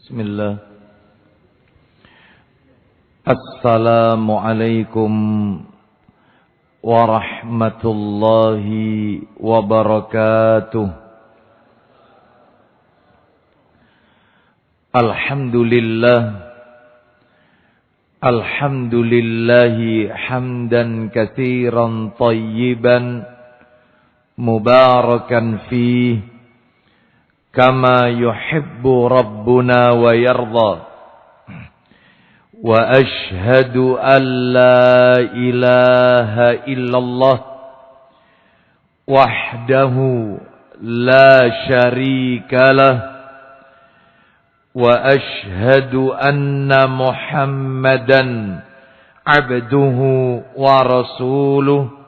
Bismillah. Assalamualaikum warahmatullahi wabarakatuh. Alhamdulillahi hamdan katsiran tayyiban mubarakan fihi kama yuhibbu rabbuna wa yarda. Wa ashhadu an la ilaha illallah wahdahu la syarika lah. Wa ashhadu anna Muhammadan abduhu wa rasuluh.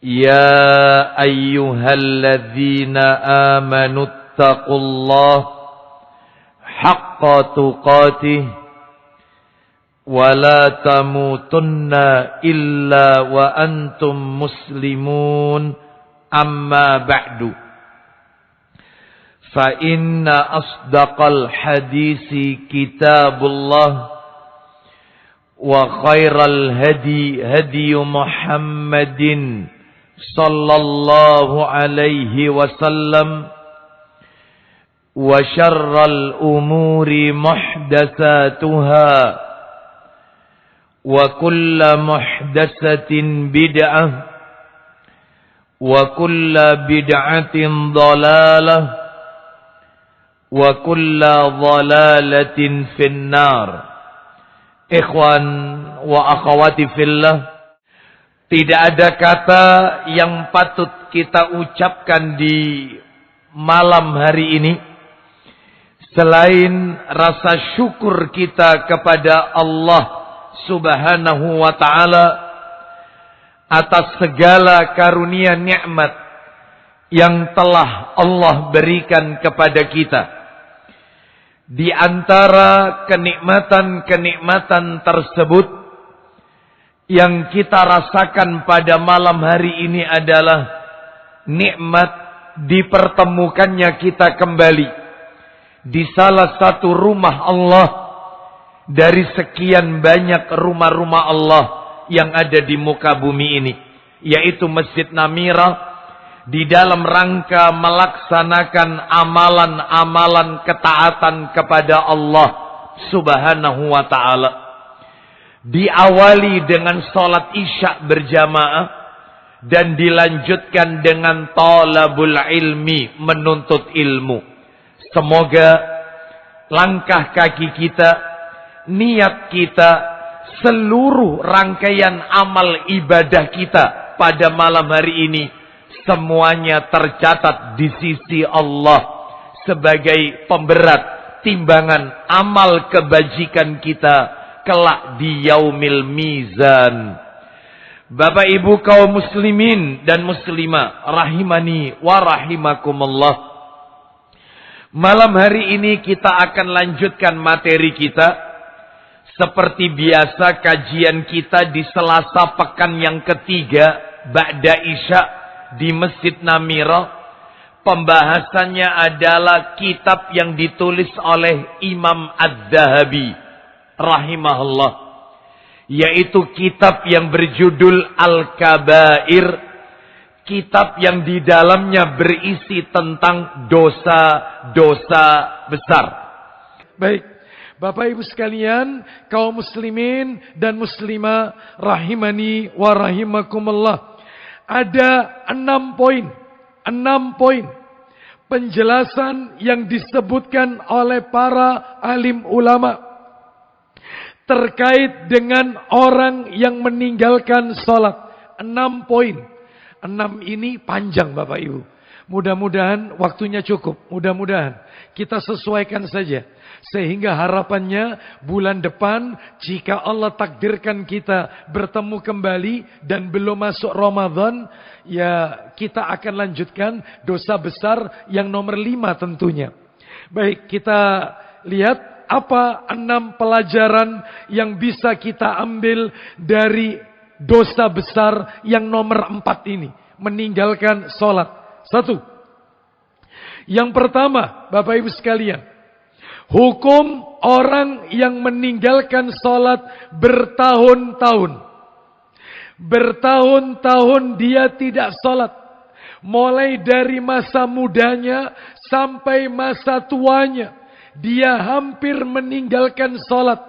Ya ayyuhalladzina amanu taqullaha haqqa tuqatih wa la tamutunna illa wa antum muslimun, amma ba'du. Fa inna asdaqal hadisi kitabullah wa khairal hadi hadi Muhammadin sallallahu alaihi wasallam, wa syarral umuri muhdatsatuha wa kullu muhdatsatin bid'ah wa kullu bid'atin dhalalah wa kullu dhalalatin finnar. Ikhwan wa akhwati fillah, tidak ada kata yang patut kita ucapkan di malam hari ini selain rasa syukur kita kepada Allah Subhanahu wa ta'ala atas segala karunia nikmat yang telah Allah berikan kepada kita. Di antara kenikmatan-kenikmatan tersebut yang kita rasakan pada malam hari ini adalah nikmat dipertemukannya kita kembali di salah satu rumah Allah dari sekian banyak rumah-rumah Allah yang ada di muka bumi ini, yaitu Masjid Namira, di dalam rangka melaksanakan amalan-amalan ketaatan kepada Allah Subhanahu wa ta'ala. Diawali dengan sholat isya berjamaah dan dilanjutkan dengan talabul ilmi, menuntut ilmu. Semoga langkah kaki kita, niat kita, seluruh rangkaian amal ibadah kita pada malam hari ini semuanya tercatat di sisi Allah sebagai pemberat timbangan amal kebajikan kita kelak di yaumil mizan. Bapak Ibu kaum muslimin dan muslimah rahimani wa rahimakumullah. Malam hari ini kita akan lanjutkan materi kita. Seperti biasa kajian kita di Selasa pekan yang ketiga ba'da isya di Masjid Namira. Pembahasannya adalah kitab yang ditulis oleh Imam Az-Zahabi rahimahullah, yaitu kitab yang berjudul Al-Kabair, kitab yang di dalamnya berisi tentang dosa-dosa besar. Baik, Bapak Ibu sekalian, kaum muslimin dan muslimah rahimani wa rahimakumullah. Ada 6 poin penjelasan yang disebutkan oleh para alim ulama terkait dengan orang yang meninggalkan sholat. 6 poin. 6 ini panjang Bapak Ibu. Mudah-mudahan waktunya cukup. Mudah-mudahan kita sesuaikan saja. Sehingga harapannya bulan depan jika Allah takdirkan kita bertemu kembali dan belum masuk Ramadan, ya kita akan lanjutkan dosa besar yang nomor 5 tentunya. Baik, kita lihat apa 6 pelajaran yang bisa kita ambil dari dosa besar yang nomor 4 ini. Meninggalkan sholat. 1. Yang pertama, Bapak Ibu sekalian, Hukum orang yang meninggalkan sholat bertahun-tahun. Bertahun-tahun dia tidak sholat. Mulai dari masa mudanya sampai masa tuanya. Dia hampir meninggalkan sholat.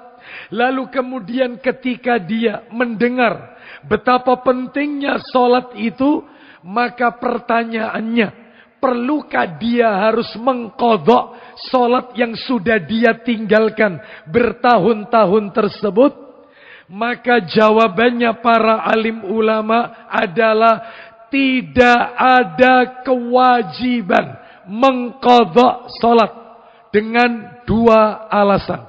Lalu kemudian ketika dia mendengar betapa pentingnya sholat itu, maka pertanyaannya, perlukah dia harus mengqadha sholat yang sudah dia tinggalkan bertahun-tahun tersebut? Maka jawabannya para alim ulama adalah tidak ada kewajiban mengqadha sholat dengan dua alasan.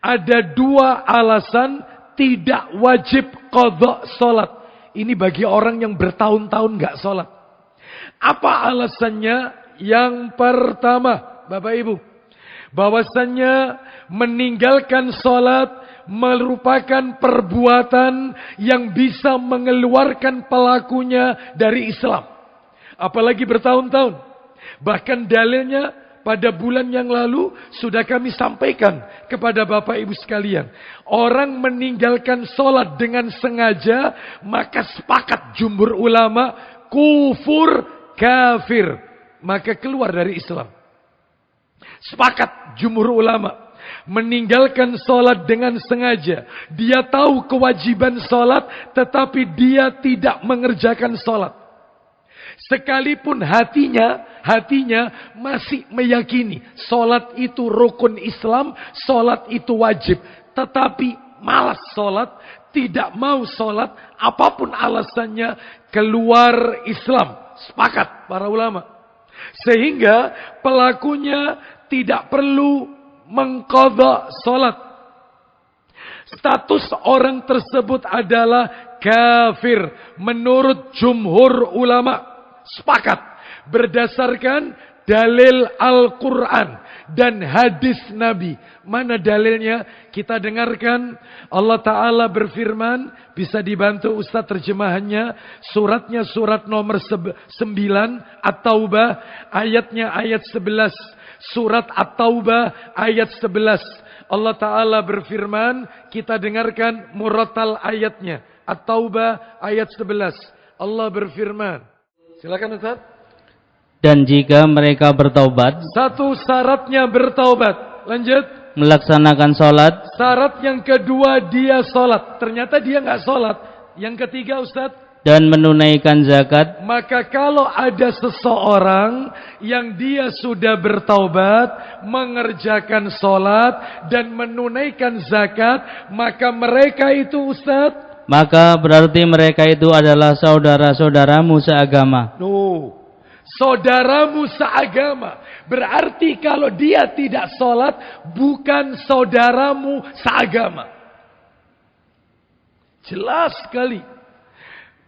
Ada dua alasan tidak wajib qadha sholat. Ini bagi orang yang bertahun-tahun gak sholat. Apa alasannya? Yang pertama, Bapak Ibu, bahwasannya meninggalkan sholat merupakan perbuatan yang bisa mengeluarkan pelakunya dari Islam. Apalagi bertahun-tahun. Bahkan dalilnya pada bulan yang lalu sudah kami sampaikan kepada Bapak Ibu sekalian. Orang meninggalkan sholat dengan sengaja, maka sepakat jumhur ulama, kufur, kafir. Maka keluar dari Islam. Sepakat jumhur ulama. Meninggalkan sholat dengan sengaja. Dia tahu kewajiban sholat, tetapi dia tidak mengerjakan sholat. Sekalipun hatinya masih meyakini sholat itu rukun Islam, sholat itu wajib. Tetapi malas sholat, tidak mau sholat, apapun alasannya, keluar Islam. Sepakat para ulama. Sehingga pelakunya tidak perlu mengqadha sholat. Status orang tersebut adalah kafir menurut jumhur ulama. Sepakat berdasarkan dalil Al-Quran dan hadis Nabi. Mana dalilnya? Kita dengarkan. Allah Ta'ala berfirman, bisa dibantu Ustaz terjemahannya. Suratnya surat nomor 9 At-Taubah, ayatnya ayat 11. Surat At-Taubah ayat 11. Allah Ta'ala berfirman, kita dengarkan murattal ayatnya. At-Taubah ayat 11. Allah berfirman. Silakan Ustaz. Dan jika mereka bertaubat, satu syaratnya bertaubat. Lanjut. Melaksanakan sholat. Syarat yang kedua dia sholat. Ternyata dia nggak sholat. Yang ketiga Ustaz. Dan menunaikan zakat. Maka kalau ada seseorang yang dia sudah bertaubat, mengerjakan sholat dan menunaikan zakat, maka mereka itu Ustaz, maka berarti mereka itu adalah saudara-saudaramu seagama. Saudaramu seagama. Berarti kalau dia tidak sholat, bukan saudaramu seagama. Jelas sekali.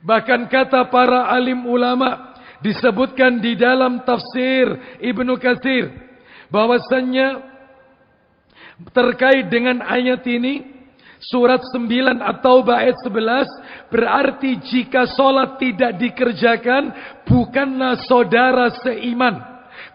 Bahkan kata para alim ulama, disebutkan di dalam tafsir Ibnu Katsir, bahwasannya terkait dengan ayat ini, surat 9 At-Taubah ayat 11, berarti jika sholat tidak dikerjakan, bukanlah saudara seiman.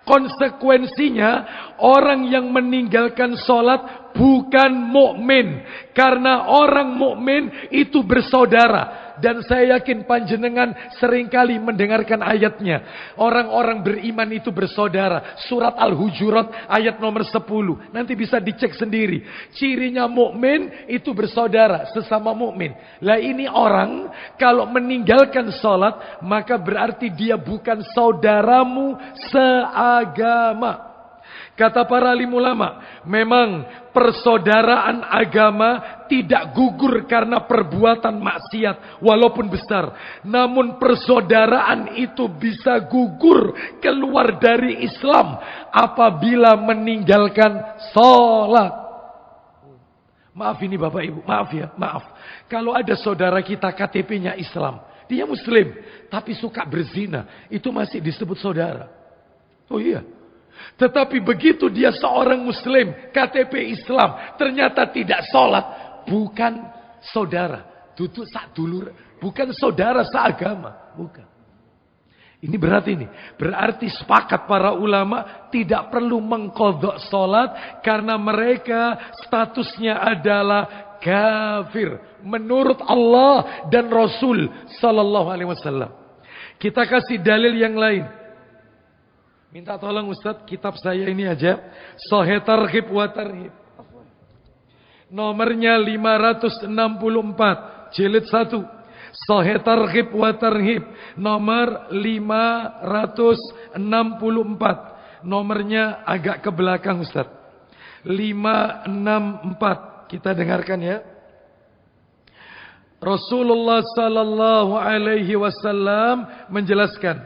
Konsekuensinya, orang yang meninggalkan sholat bukan mukmin. Karena orang mukmin itu bersaudara. Dan saya yakin panjenengan seringkali mendengarkan ayatnya. Orang-orang beriman itu bersaudara. Surat Al-Hujurat ayat nomor 10. Nanti bisa dicek sendiri. Cirinya mukmin itu bersaudara, sesama mukmin. Lah ini orang kalau meninggalkan sholat, maka berarti dia bukan saudaramu seagama. Kata para alim ulama, memang persaudaraan agama tidak gugur karena perbuatan maksiat walaupun besar. Namun persaudaraan itu bisa gugur keluar dari Islam apabila meninggalkan sholat. Maaf ini Bapak Ibu, maaf ya, maaf. Kalau ada saudara kita KTP-nya Islam, dia Muslim, tapi suka berzina, itu masih disebut saudara. Oh iya. Tetapi begitu dia seorang Muslim, KTP Islam, ternyata tidak sholat, bukan saudara. Duduk sak dulur, bukan saudara seagama, bukan. Ini berat ini. Berarti sepakat para ulama tidak perlu mengqadha salat karena mereka statusnya adalah kafir menurut Allah dan Rasul sallallahu alaihi wasallam. Kita kasih dalil yang lain. Minta tolong Ustaz, kitab saya ini aja, Shahih Targhib wa Tarhib. Nomornya 564, jilid 1. Shahih Targhib wa Tarhib nomor 564. Nomornya agak ke belakang Ustaz. 564. Kita dengarkan ya. Rasulullah sallallahu alaihi wasallam menjelaskan.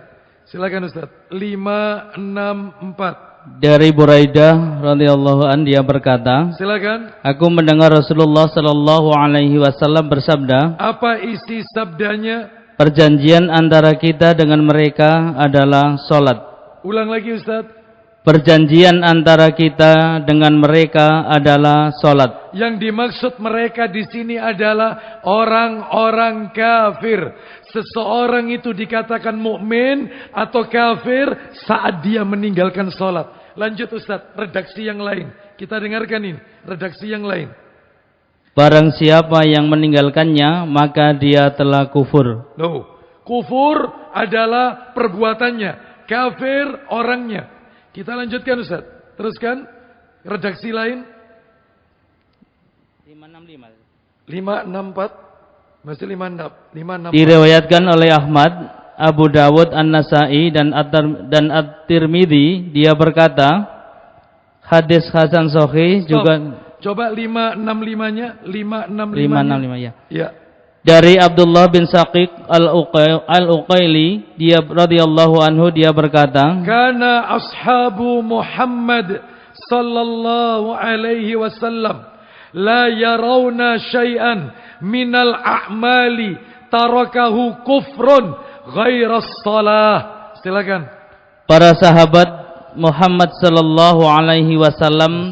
Silakan Ustaz. 564. Dari Buraidah radhiyallahu an dia berkata, silakan. aku mendengar Rasulullah sallallahu alaihi wasallam bersabda, apa isi sabdanya? Perjanjian antara kita dengan mereka adalah salat. Ulang lagi Ustaz. Perjanjian antara kita dengan mereka adalah salat. Yang dimaksud mereka di sini adalah orang-orang kafir. Seseorang itu dikatakan mukmin atau kafir saat dia meninggalkan salat. Lanjut Ustaz, redaksi yang lain. Kita dengarkan ini, redaksi yang lain. Barang siapa yang meninggalkannya, maka dia telah kufur. Loh, kufur adalah perbuatannya, kafir orangnya. Kita lanjutkan Ustaz. Teruskan. Redaksi lain. 564. Masih 564. Diriwayatkan oleh Ahmad, Abu Dawud, An-Nasai dan At-Tirmidzi, dia berkata, hadis hasan sahih juga. Coba 565-nya, 565 ya. Ya. Dari Abdullah bin Shaqiq Al-Uqaili, dia radhiyallahu anhu, dia berkata, kana ashabu Muhammad sallallahu alaihi wasallam la yarawna syai'an minal a'mali tarakahu kufrun ghairas salah. Silakan. Para sahabat Muhammad sallallahu alaihi wasallam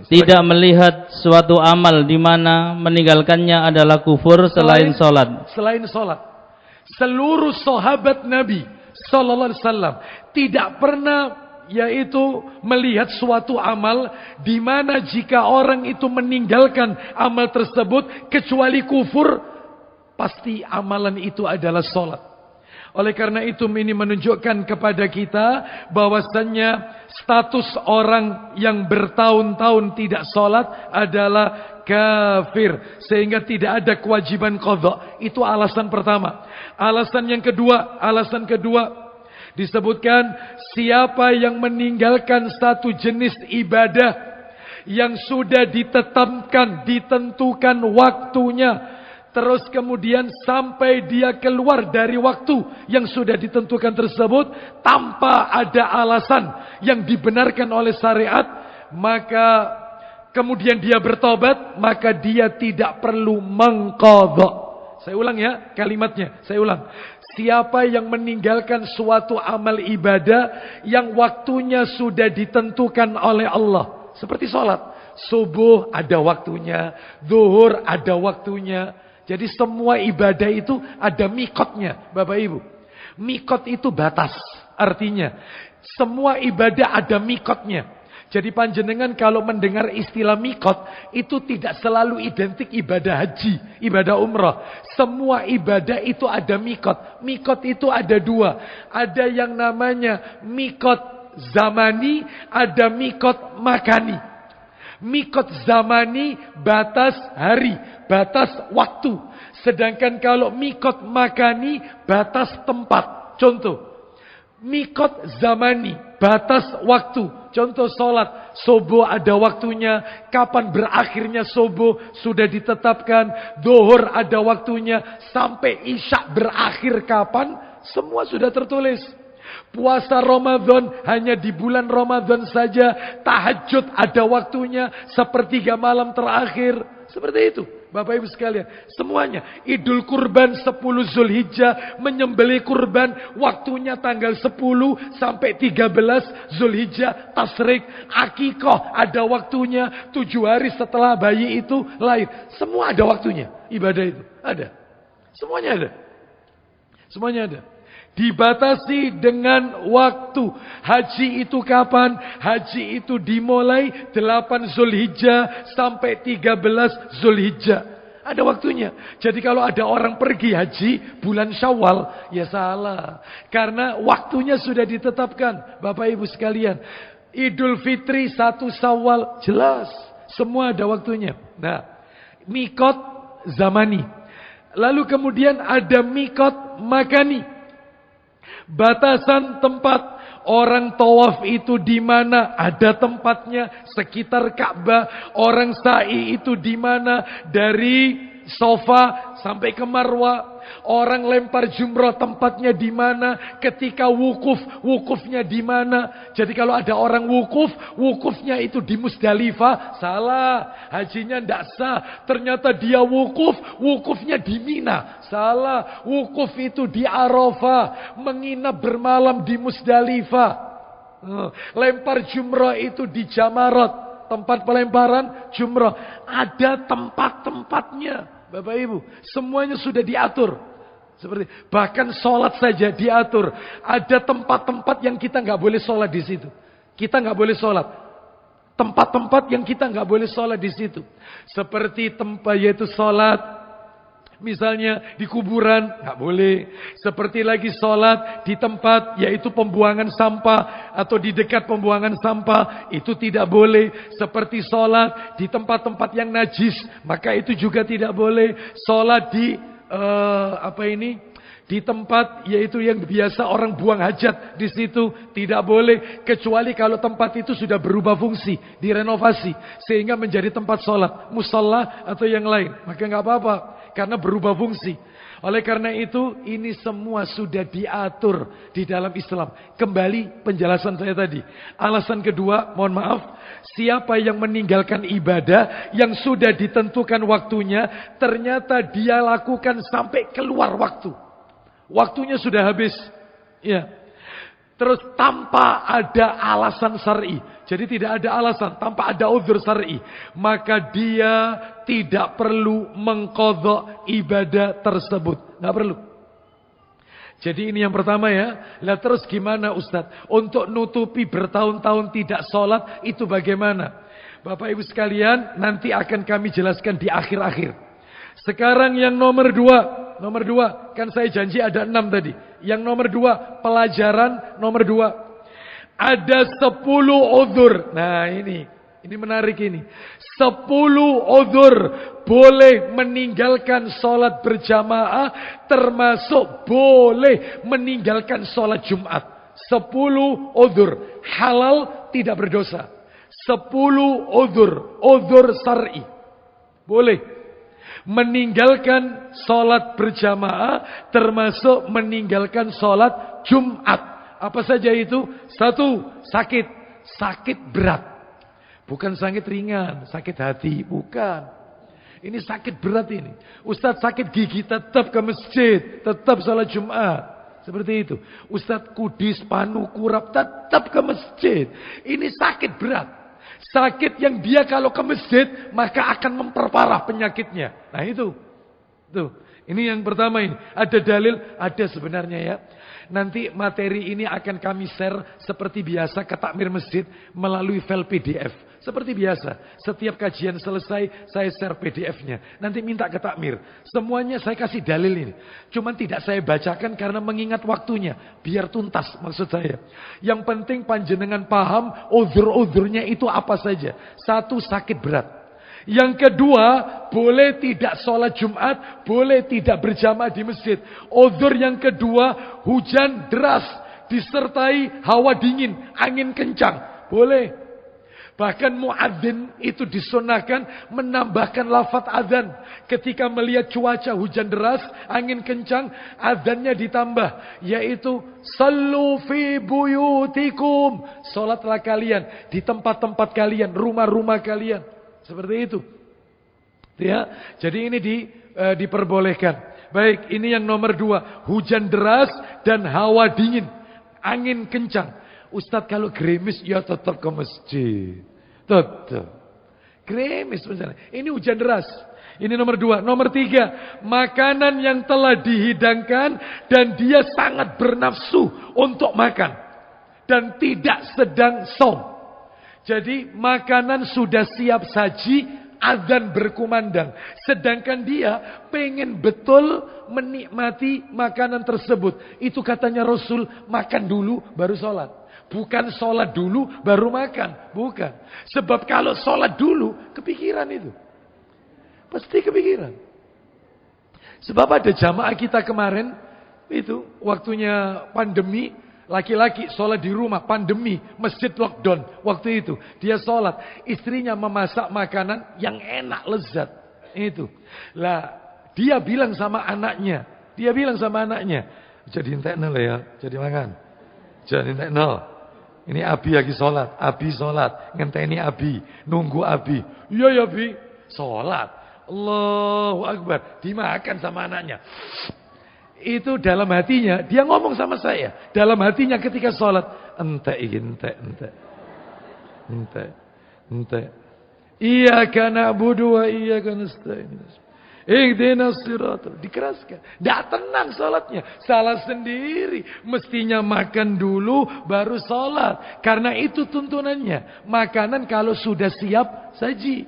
tidak melihat suatu amal di mana meninggalkannya adalah kufur selain salat. Selain salat. Seluruh sahabat Nabi sallallahu alaihi wasallam tidak pernah yaitu melihat suatu amal di mana jika orang itu meninggalkan amal tersebut kecuali kufur, pasti amalan itu adalah salat. Oleh karena itu ini menunjukkan kepada kita bahwasannya status orang yang bertahun-tahun tidak sholat adalah kafir. Sehingga tidak ada kewajiban qadha. Itu alasan pertama. Alasan kedua disebutkan siapa yang meninggalkan satu jenis ibadah yang sudah ditentukan waktunya, terus kemudian sampai dia keluar dari waktu yang sudah ditentukan tersebut tanpa ada alasan yang dibenarkan oleh syariat, maka kemudian dia bertobat, maka dia tidak perlu mengqadha. Saya ulang ya kalimatnya, saya ulang. Siapa yang meninggalkan suatu amal ibadah yang waktunya sudah ditentukan oleh Allah, seperti sholat, subuh ada waktunya, zuhur ada waktunya. Jadi semua ibadah itu ada mikotnya, Bapak Ibu. Mikot itu batas. Artinya, semua ibadah ada mikotnya. Jadi panjenengan kalau mendengar istilah mikot, itu tidak selalu identik ibadah haji, ibadah umrah. Semua ibadah itu ada mikot. Mikot itu ada dua. Ada yang namanya mikot zamani, ada mikot makani. Mikot zamani batas hari, batas waktu. Sedangkan kalau mikot makani batas tempat. Contoh, mikot zamani batas waktu. Contoh sholat, subuh ada waktunya. Kapan berakhirnya subuh sudah ditetapkan. Zuhur ada waktunya. Sampai isya berakhir kapan, semua sudah tertulis. Puasa Ramadan hanya di bulan Ramadan saja. Tahajud ada waktunya, sepertiga malam terakhir. Seperti itu Bapak Ibu sekalian, semuanya. Idul Kurban 10 Zulhijjah, menyembelih kurban waktunya tanggal 10 sampai 13 Zulhijjah. Tasrik, akikoh ada waktunya 7 hari setelah bayi itu lahir. Semua ada waktunya. Ibadah itu ada. Semuanya ada. Semuanya ada. Dibatasi dengan waktu. Haji itu kapan? Haji itu dimulai 8 Zulhijjah sampai 13 Zulhijjah. Ada waktunya. Jadi kalau ada orang pergi haji bulan Syawal, ya salah. Karena waktunya sudah ditetapkan. Bapak Ibu sekalian. Idul Fitri 1 Syawal, jelas. Semua ada waktunya. Nah, mikot zamani. Lalu kemudian ada mikot makani. Batasan tempat orang tawaf itu di mana? Ada tempatnya sekitar Ka'bah. Orang sa'i itu di mana? Dari Sofa sampai ke Marwa. Orang lempar jumrah tempatnya di mana? Ketika wukuf, wukufnya di mana? Jadi kalau ada orang wukuf, wukufnya itu di Musdalifah, salah. Hajinya tidak sah. Ternyata dia wukuf, wukufnya di Mina, salah. Wukuf itu di Arafah, menginap bermalam di Musdalifah. Lempar jumrah itu di Jamarat, tempat pelemparan jumrah. Ada tempat-tempatnya. Bapak Ibu, semuanya sudah diatur. Seperti bahkan sholat saja diatur. Ada tempat-tempat yang kita nggak boleh sholat di situ. Kita nggak boleh sholat. Tempat-tempat yang kita nggak boleh sholat di situ. Seperti tempat yaitu sholat, misalnya di kuburan nggak boleh. Seperti lagi sholat di tempat yaitu pembuangan sampah atau di dekat pembuangan sampah, itu tidak boleh. Seperti sholat di tempat-tempat yang najis, maka itu juga tidak boleh. Sholat di di tempat yaitu yang biasa orang buang hajat, di situ tidak boleh, kecuali kalau tempat itu sudah berubah fungsi, direnovasi sehingga menjadi tempat sholat, musalla atau yang lain, maka nggak apa-apa karena berubah fungsi. Oleh karena itu ini semua sudah diatur di dalam Islam. Kembali penjelasan saya tadi. Alasan kedua, mohon maaf, siapa yang meninggalkan ibadah yang sudah ditentukan waktunya, ternyata dia lakukan sampai keluar waktu. Waktunya sudah habis. Ya. Terus tanpa ada alasan syar'i. Jadi tidak ada alasan, tanpa ada uzur syar'i, maka dia tidak perlu mengqadha ibadah tersebut. Enggak perlu. Jadi ini yang pertama ya. Lah terus gimana Ustaz? Untuk nutupi bertahun-tahun tidak sholat itu bagaimana? Bapak Ibu sekalian, nanti akan kami jelaskan di akhir-akhir. Sekarang yang nomor dua, kan saya janji ada 6 tadi. Yang nomor 2, pelajaran nomor 2. Ada 10 uzur. Nah ini menarik ini. 10 uzur boleh meninggalkan sholat berjamaah, termasuk boleh meninggalkan sholat Jumat. 10 uzur. Halal, tidak berdosa. 10 uzur syar'i. Boleh meninggalkan sholat berjamaah, termasuk meninggalkan sholat Jumat. Apa saja itu? 1, sakit berat. Bukan sakit ringan, sakit hati, bukan. Ini sakit berat ini. Ustadz sakit gigi, tetap ke masjid, tetap sholat Jumat. Seperti itu. Ustadz kudis, panu, kurap, tetap ke masjid. Ini sakit berat. Sakit yang dia kalau ke masjid, maka akan memperparah penyakitnya. Nah itu. Tuh. Ini yang pertama ini. Ada dalil? Ada sebenarnya ya. Nanti materi ini akan kami share seperti biasa ke takmir masjid melalui file PDF. Seperti biasa, setiap kajian selesai saya share PDF-nya. Nanti minta ke takmir. Semuanya saya kasih dalil ini. Cuman tidak saya bacakan karena mengingat waktunya. Biar tuntas maksud saya. Yang penting panjenengan paham uzur-uzurnya itu apa saja. 1, sakit berat. Yang kedua, boleh tidak sholat Jumat, boleh tidak berjamaah di masjid. Uzur yang kedua, hujan deras disertai hawa dingin, angin kencang. Boleh. Bahkan muadzin itu disunahkan menambahkan lafaz azan. Ketika melihat cuaca hujan deras, angin kencang, azannya ditambah. Yaitu, sallu fi buyutikum. Sholatlah kalian di tempat-tempat kalian, rumah-rumah kalian. Seperti itu. Ya, jadi ini diperbolehkan. Baik, ini yang nomor 2. Hujan deras dan hawa dingin. Angin kencang. Ustadz kalau gerimis ya tetap ke masjid. Tetap. Gerimis misalnya. Ini hujan deras. Ini nomor 2. Nomor 3, makanan yang telah dihidangkan dan dia sangat bernafsu untuk makan dan tidak sedang saum. Jadi makanan sudah siap saji, azan berkumandang, sedangkan dia pengen betul menikmati makanan tersebut. Itu katanya Rasul, makan dulu baru sholat. Bukan sholat dulu baru makan. Bukan. Sebab kalau sholat dulu, kepikiran itu. Pasti kepikiran. Sebab ada jamaah kita kemarin, itu waktunya pandemi, laki-laki sholat di rumah, pandemi, masjid lockdown. Waktu itu, dia sholat. Istrinya memasak makanan yang enak, lezat. Itu. Lah, dia bilang sama anaknya. Jadi entekno ya, jadi makan. Jadi entekno. Ini Abi lagi sholat. Abi sholat. Ngenteni Abi. Nunggu Abi. Iya ya Abi. Sholat. Allahu Akbar. Dimakan sama anaknya. Itu dalam hatinya. Dia ngomong sama saya. Dalam hatinya ketika sholat. Ente. Iyyaka na'budu wa iyyaka nasta'in. Ihdinas siratal. Dikeraskan. Tidak tenang sholatnya. Salah sendiri. Mestinya makan dulu baru sholat. Karena itu tuntunannya. Makanan kalau sudah siap saji.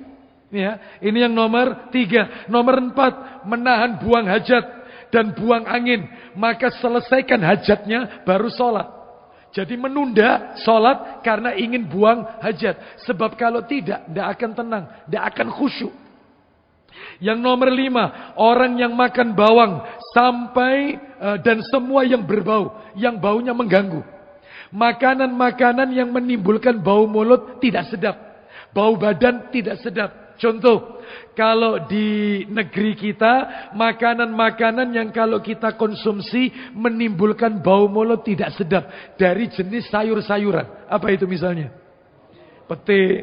Ya, ini yang nomor 3. Nomor 4. Menahan buang hajat dan buang angin. Maka selesaikan hajatnya baru sholat. Jadi menunda sholat karena ingin buang hajat. Sebab kalau tidak akan tenang. Tidak akan khusyuk. Yang nomor 5, orang yang makan bawang sampai dan semua yang berbau, yang baunya mengganggu. Makanan-makanan yang menimbulkan bau mulut tidak sedap, bau badan tidak sedap. Contoh, kalau di negeri kita, makanan-makanan yang kalau kita konsumsi menimbulkan bau mulut tidak sedap dari jenis sayur-sayuran. Apa itu misalnya? Pete,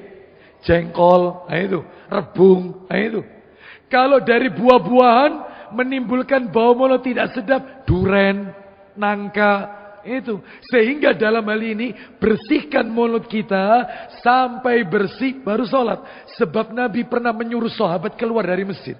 jengkol, itu, rebung, itu. Kalau dari buah-buahan menimbulkan bau mulut tidak sedap, duren, nangka, itu. Sehingga dalam hal ini bersihkan mulut kita sampai bersih baru sholat. Sebab Nabi pernah menyuruh sahabat keluar dari masjid.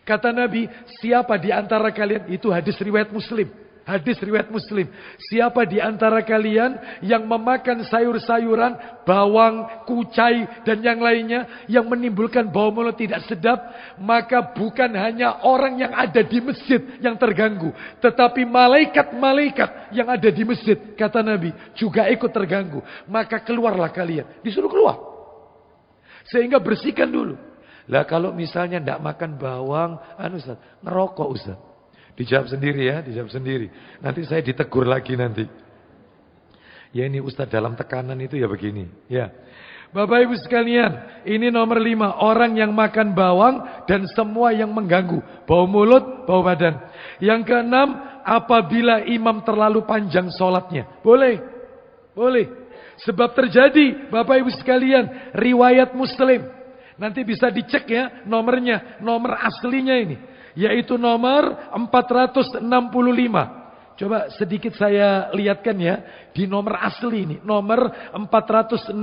Kata Nabi, siapa di antara kalian, itu hadis riwayat Muslim. Hadis riwayat Muslim. Siapa di antara kalian yang memakan sayur-sayuran, bawang, kucai, dan yang lainnya yang menimbulkan bau mulut tidak sedap, maka bukan hanya orang yang ada di masjid yang terganggu, tetapi malaikat-malaikat yang ada di masjid, kata Nabi, juga ikut terganggu. Maka keluarlah kalian. Disuruh keluar. Sehingga bersihkan dulu. Lah kalau misalnya tidak makan bawang, Ustaz, ngerokok Ustaz. Dijawab sendiri ya, dijawab sendiri. Nanti saya ditegur lagi nanti. Ya ini Ustaz dalam tekanan itu ya begini. Ya, Bapak Ibu sekalian, ini nomor 5. Orang yang makan bawang dan semua yang mengganggu. Bau mulut, bau badan. Yang ke-6, apabila imam terlalu panjang sholatnya. Boleh. Sebab terjadi, Bapak Ibu sekalian, riwayat Muslim. Nanti bisa dicek ya nomornya, nomor aslinya ini. Yaitu nomor 465. Coba sedikit saya lihatkan ya. Di nomor asli ini. Nomor 465.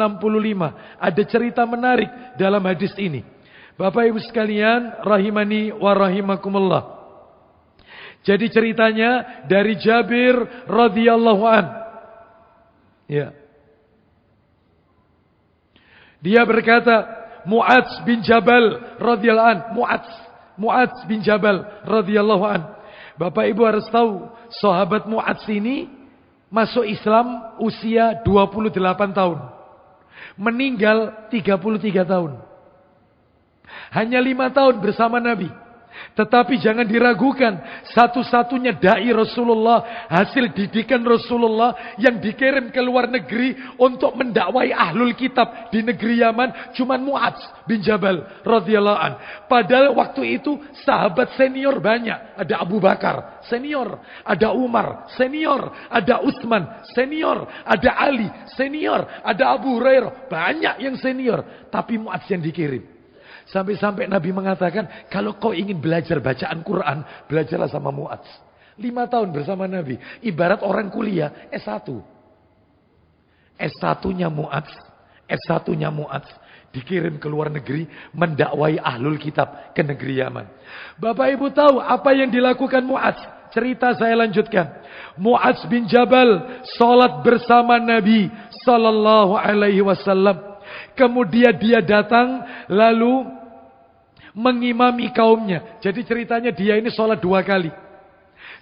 Ada cerita menarik dalam hadis ini. Bapak Ibu sekalian, rahimani wa rahimakumullah. Jadi ceritanya dari Jabir radhiyallahu an. Ya. Dia berkata, Mu'adz bin Jabal radhiyallahu an. Mu'adz bin Jabal radhiyallahu an. Bapak Ibu harus tahu, sahabat Mu'adz ini masuk Islam usia 28 tahun. Meninggal 33 tahun. Hanya 5 tahun bersama Nabi. Tetapi jangan diragukan, satu-satunya dai Rasulullah, hasil didikan Rasulullah yang dikirim ke luar negeri untuk mendakwai ahlul kitab di negeri Yaman, cuman Mu'adz bin Jabal radhiyallahu an. Padahal waktu itu sahabat senior banyak, ada Abu Bakar senior, ada Umar senior, ada Utsman senior, ada Ali senior, ada Abu Hurairah, banyak yang senior, tapi Mu'adz yang dikirim. Sampai-sampai Nabi mengatakan, kalau kau ingin belajar bacaan Quran, belajarlah sama Mu'adz. 5 tahun bersama Nabi. Ibarat orang kuliah, S1. S1-nya Mu'adz. dikirim ke luar negeri mendakwai ahlul kitab ke negeri Yaman. Bapak Ibu tahu apa yang dilakukan Mu'adz? Cerita saya lanjutkan. Mu'adz bin Jabal salat bersama Nabi sallallahu alaihi wasallam. Kemudian dia datang lalu mengimami kaumnya. Jadi ceritanya dia ini salat 2 kali.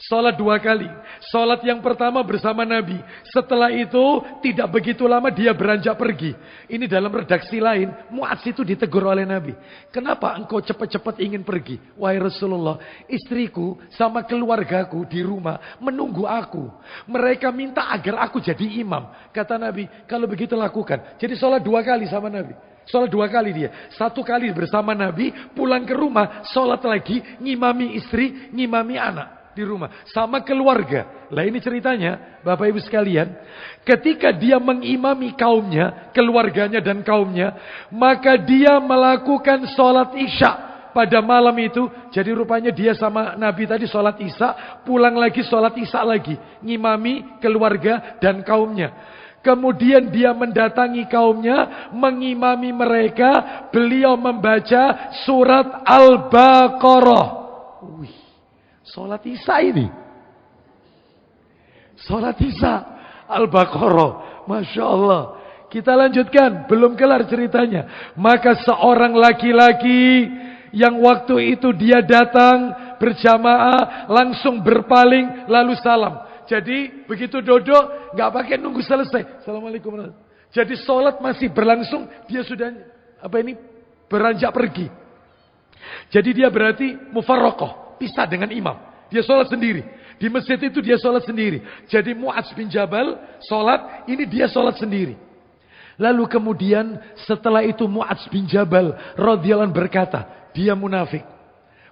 Salat 2 kali. Salat yang pertama bersama Nabi. Setelah itu tidak begitu lama dia beranjak pergi. Ini dalam redaksi lain. Mu'adz itu ditegur oleh Nabi. Kenapa engkau cepat-cepat ingin pergi? Wahai Rasulullah, istriku sama keluargaku di rumah menunggu aku. Mereka minta agar aku jadi imam. Kata Nabi, kalau begitu lakukan. Jadi salat 2 kali sama Nabi. Salat 2 kali dia. 1 kali bersama Nabi, pulang ke rumah, salat lagi, ngimami istri, ngimami anak di rumah sama keluarga. Lah ini ceritanya, Bapak Ibu sekalian, ketika dia mengimami kaumnya, keluarganya dan kaumnya, maka dia melakukan sholat isya pada malam itu. Jadi rupanya dia sama Nabi tadi sholat isya, pulang lagi sholat isya lagi, ngimami keluarga dan kaumnya. Kemudian dia mendatangi kaumnya, mengimami mereka, beliau membaca surat Al-Baqarah. Wih, salat isya ini. Salat isya Al-Baqarah. Masya Allah. Kita lanjutkan. Belum kelar ceritanya. Maka seorang laki-laki yang waktu itu dia datang berjamaah, langsung berpaling lalu salam. Jadi begitu duduk, gak pakai nunggu selesai. Assalamualaikum. Jadi salat masih berlangsung, dia sudah beranjak pergi. Jadi dia berarti mufarraqah, pisah dengan imam. Dia sholat sendiri. Di masjid itu dia sholat sendiri. Jadi Mu'adz bin Jabal sholat, ini dia sholat sendiri. Lalu kemudian setelah itu Mu'adz bin Jabal radhiyallahu anhu berkata, dia munafik.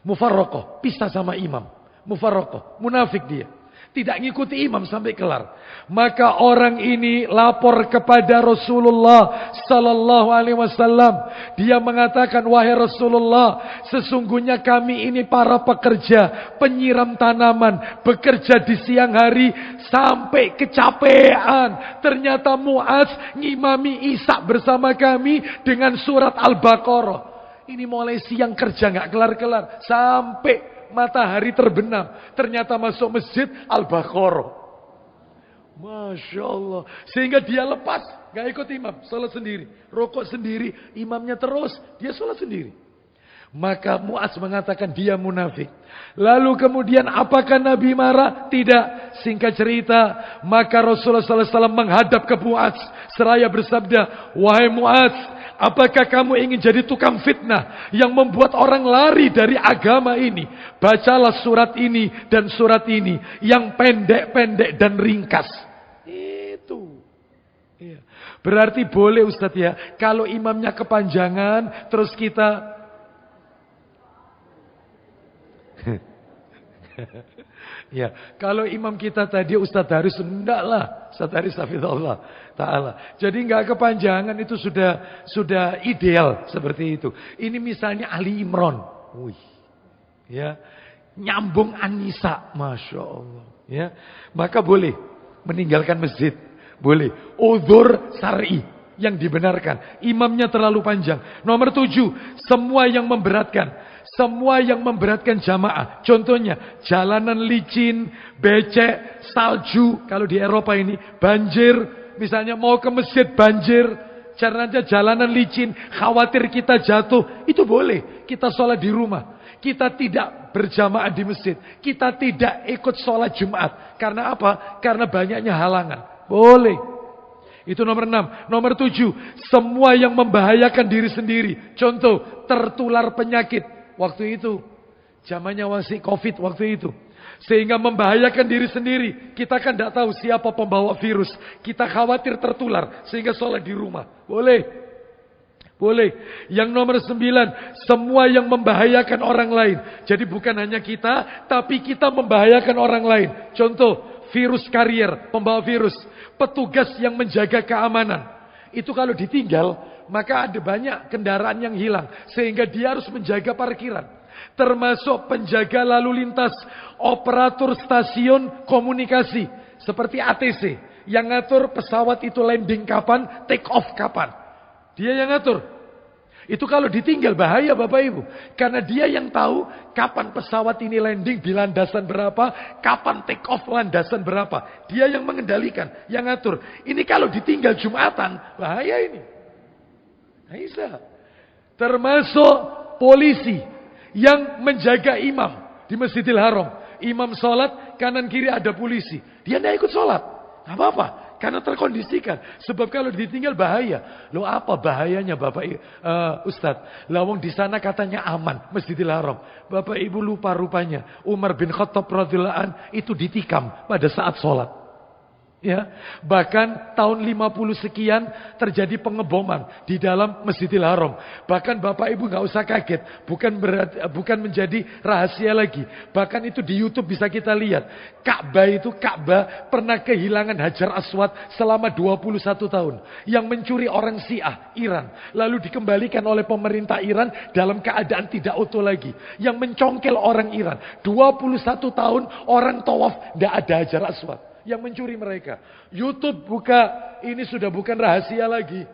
Mufarraqah, pisah sama imam. Mufarraqah, munafik dia. Tidak ngikuti imam sampai kelar. Maka orang ini lapor kepada Rasulullah sallallahu alaihi wasallam. Dia mengatakan, wahai Rasulullah, sesungguhnya kami ini para pekerja penyiram tanaman, bekerja di siang hari sampai kecapean. Ternyata Mu'adz ngimami isya bersama kami dengan surat Al-Baqarah. Ini mulai siang kerja nggak kelar-kelar sampai matahari terbenam. Ternyata masuk masjid Al-Baqarah. Masya Allah. Sehingga dia lepas. Gak ikut imam. Salat sendiri. Rokok sendiri. Imamnya terus. Dia salat sendiri. Maka Mu'adz mengatakan dia munafik. Lalu kemudian apakah Nabi marah? Tidak. Singkat cerita. Maka Rasulullah SAW menghadap ke Mu'adz. Seraya bersabda, wahai Mu'adz, apakah kamu ingin jadi tukang fitnah yang membuat orang lari dari agama ini? Bacalah surat ini dan surat ini yang pendek-pendek dan ringkas. Itu. Iya. Berarti boleh Ustadz ya, kalau imamnya kepanjangan terus kita ya, kalau imam kita tadi Ustadz Haris, enggak lah, Ustadz Haris hafizahullah ta'ala. Jadi enggak kepanjangan, itu sudah ideal seperti itu. Ini misalnya Ali Imran. Wih. Ya. Nyambung An-Nisa, Masya Allah. Ya. Maka boleh meninggalkan masjid. Boleh. Udzur syar'i yang dibenarkan. Imamnya terlalu panjang. Nomor 7, semua yang memberatkan. Semua yang memberatkan jamaah. Contohnya, jalanan licin, becek, salju. Kalau di Eropa ini, banjir. Misalnya mau ke masjid, banjir. Caranya jalanan licin, khawatir kita jatuh. Itu boleh. Kita sholat di rumah. Kita tidak berjamaah di masjid. Kita tidak ikut sholat Jumat. Karena apa? Karena banyaknya halangan. Boleh. Itu nomor 6. Nomor 7. Semua yang membahayakan diri sendiri. Contoh, tertular penyakit. Waktu itu, zamannya masih COVID waktu itu. Sehingga membahayakan diri sendiri. Kita kan tidak tahu siapa pembawa virus. Kita khawatir tertular. Sehingga sholat di rumah. Boleh. Boleh. Yang nomor 9. Semua yang membahayakan orang lain. Jadi bukan hanya kita. Tapi kita membahayakan orang lain. Contoh, virus karier. Pembawa virus. Petugas yang menjaga keamanan. Itu kalau ditinggal, maka ada banyak kendaraan yang hilang. Sehingga dia harus menjaga parkiran. Termasuk penjaga lalu lintas, operator stasiun komunikasi. Seperti ATC. Yang ngatur pesawat itu landing kapan, take off kapan. Dia yang ngatur. Itu kalau ditinggal bahaya Bapak Ibu. Karena dia yang tahu kapan pesawat ini landing di landasan berapa, kapan take off landasan berapa. Dia yang mengendalikan, yang ngatur. Ini kalau ditinggal Jumatan, bahaya ini. Bisa. Termasuk polisi yang menjaga imam di Masjidil Haram. Imam sholat, kanan kiri ada polisi. Dia tidak ikut sholat. Gak apa-apa. Karena terkondisikan. Sebab kalau ditinggal bahaya. Loh apa bahayanya Bapak Ustadz? Lawang di sana katanya aman. Masjidil Haram. Bapak Ibu lupa rupanya. Umar bin Khattab radhiyallahu an itu ditikam pada saat sholat. Ya, bahkan tahun 50 sekian terjadi pengeboman di dalam Masjidil Haram. Bahkan Bapak Ibu nggak usah kaget, bukan menjadi rahasia lagi. Bahkan itu di YouTube bisa kita lihat. Ka'bah pernah kehilangan Hajar Aswad selama 21 tahun. Yang mencuri orang Syiah Iran, lalu dikembalikan oleh pemerintah Iran dalam keadaan tidak utuh lagi. Yang mencongkel orang Iran, 21 tahun orang tawaf tidak ada Hajar Aswad. Yang mencuri mereka. YouTube buka, ini sudah bukan rahasia lagi.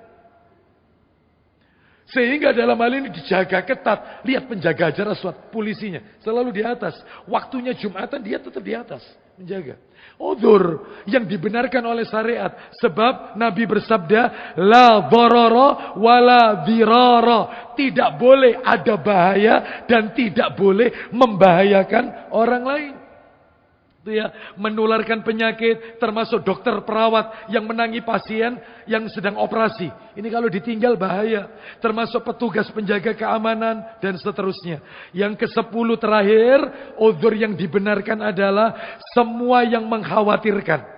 Sehingga dalam hal ini dijaga ketat. Lihat penjaga Hajar Aswad, polisinya selalu di atas. Waktunya Jumatan dia tetap di atas, menjaga. Udzur yang dibenarkan oleh syariat. Sebab Nabi bersabda, la dharara wala dirara. Tidak boleh ada bahaya dan tidak boleh membahayakan orang lain. Ya, menularkan penyakit, termasuk dokter perawat yang menangi pasien yang sedang operasi. Ini kalau ditinggal bahaya. Termasuk petugas penjaga keamanan dan seterusnya. Yang ke-10 terakhir, udzur yang dibenarkan adalah semua yang mengkhawatirkan.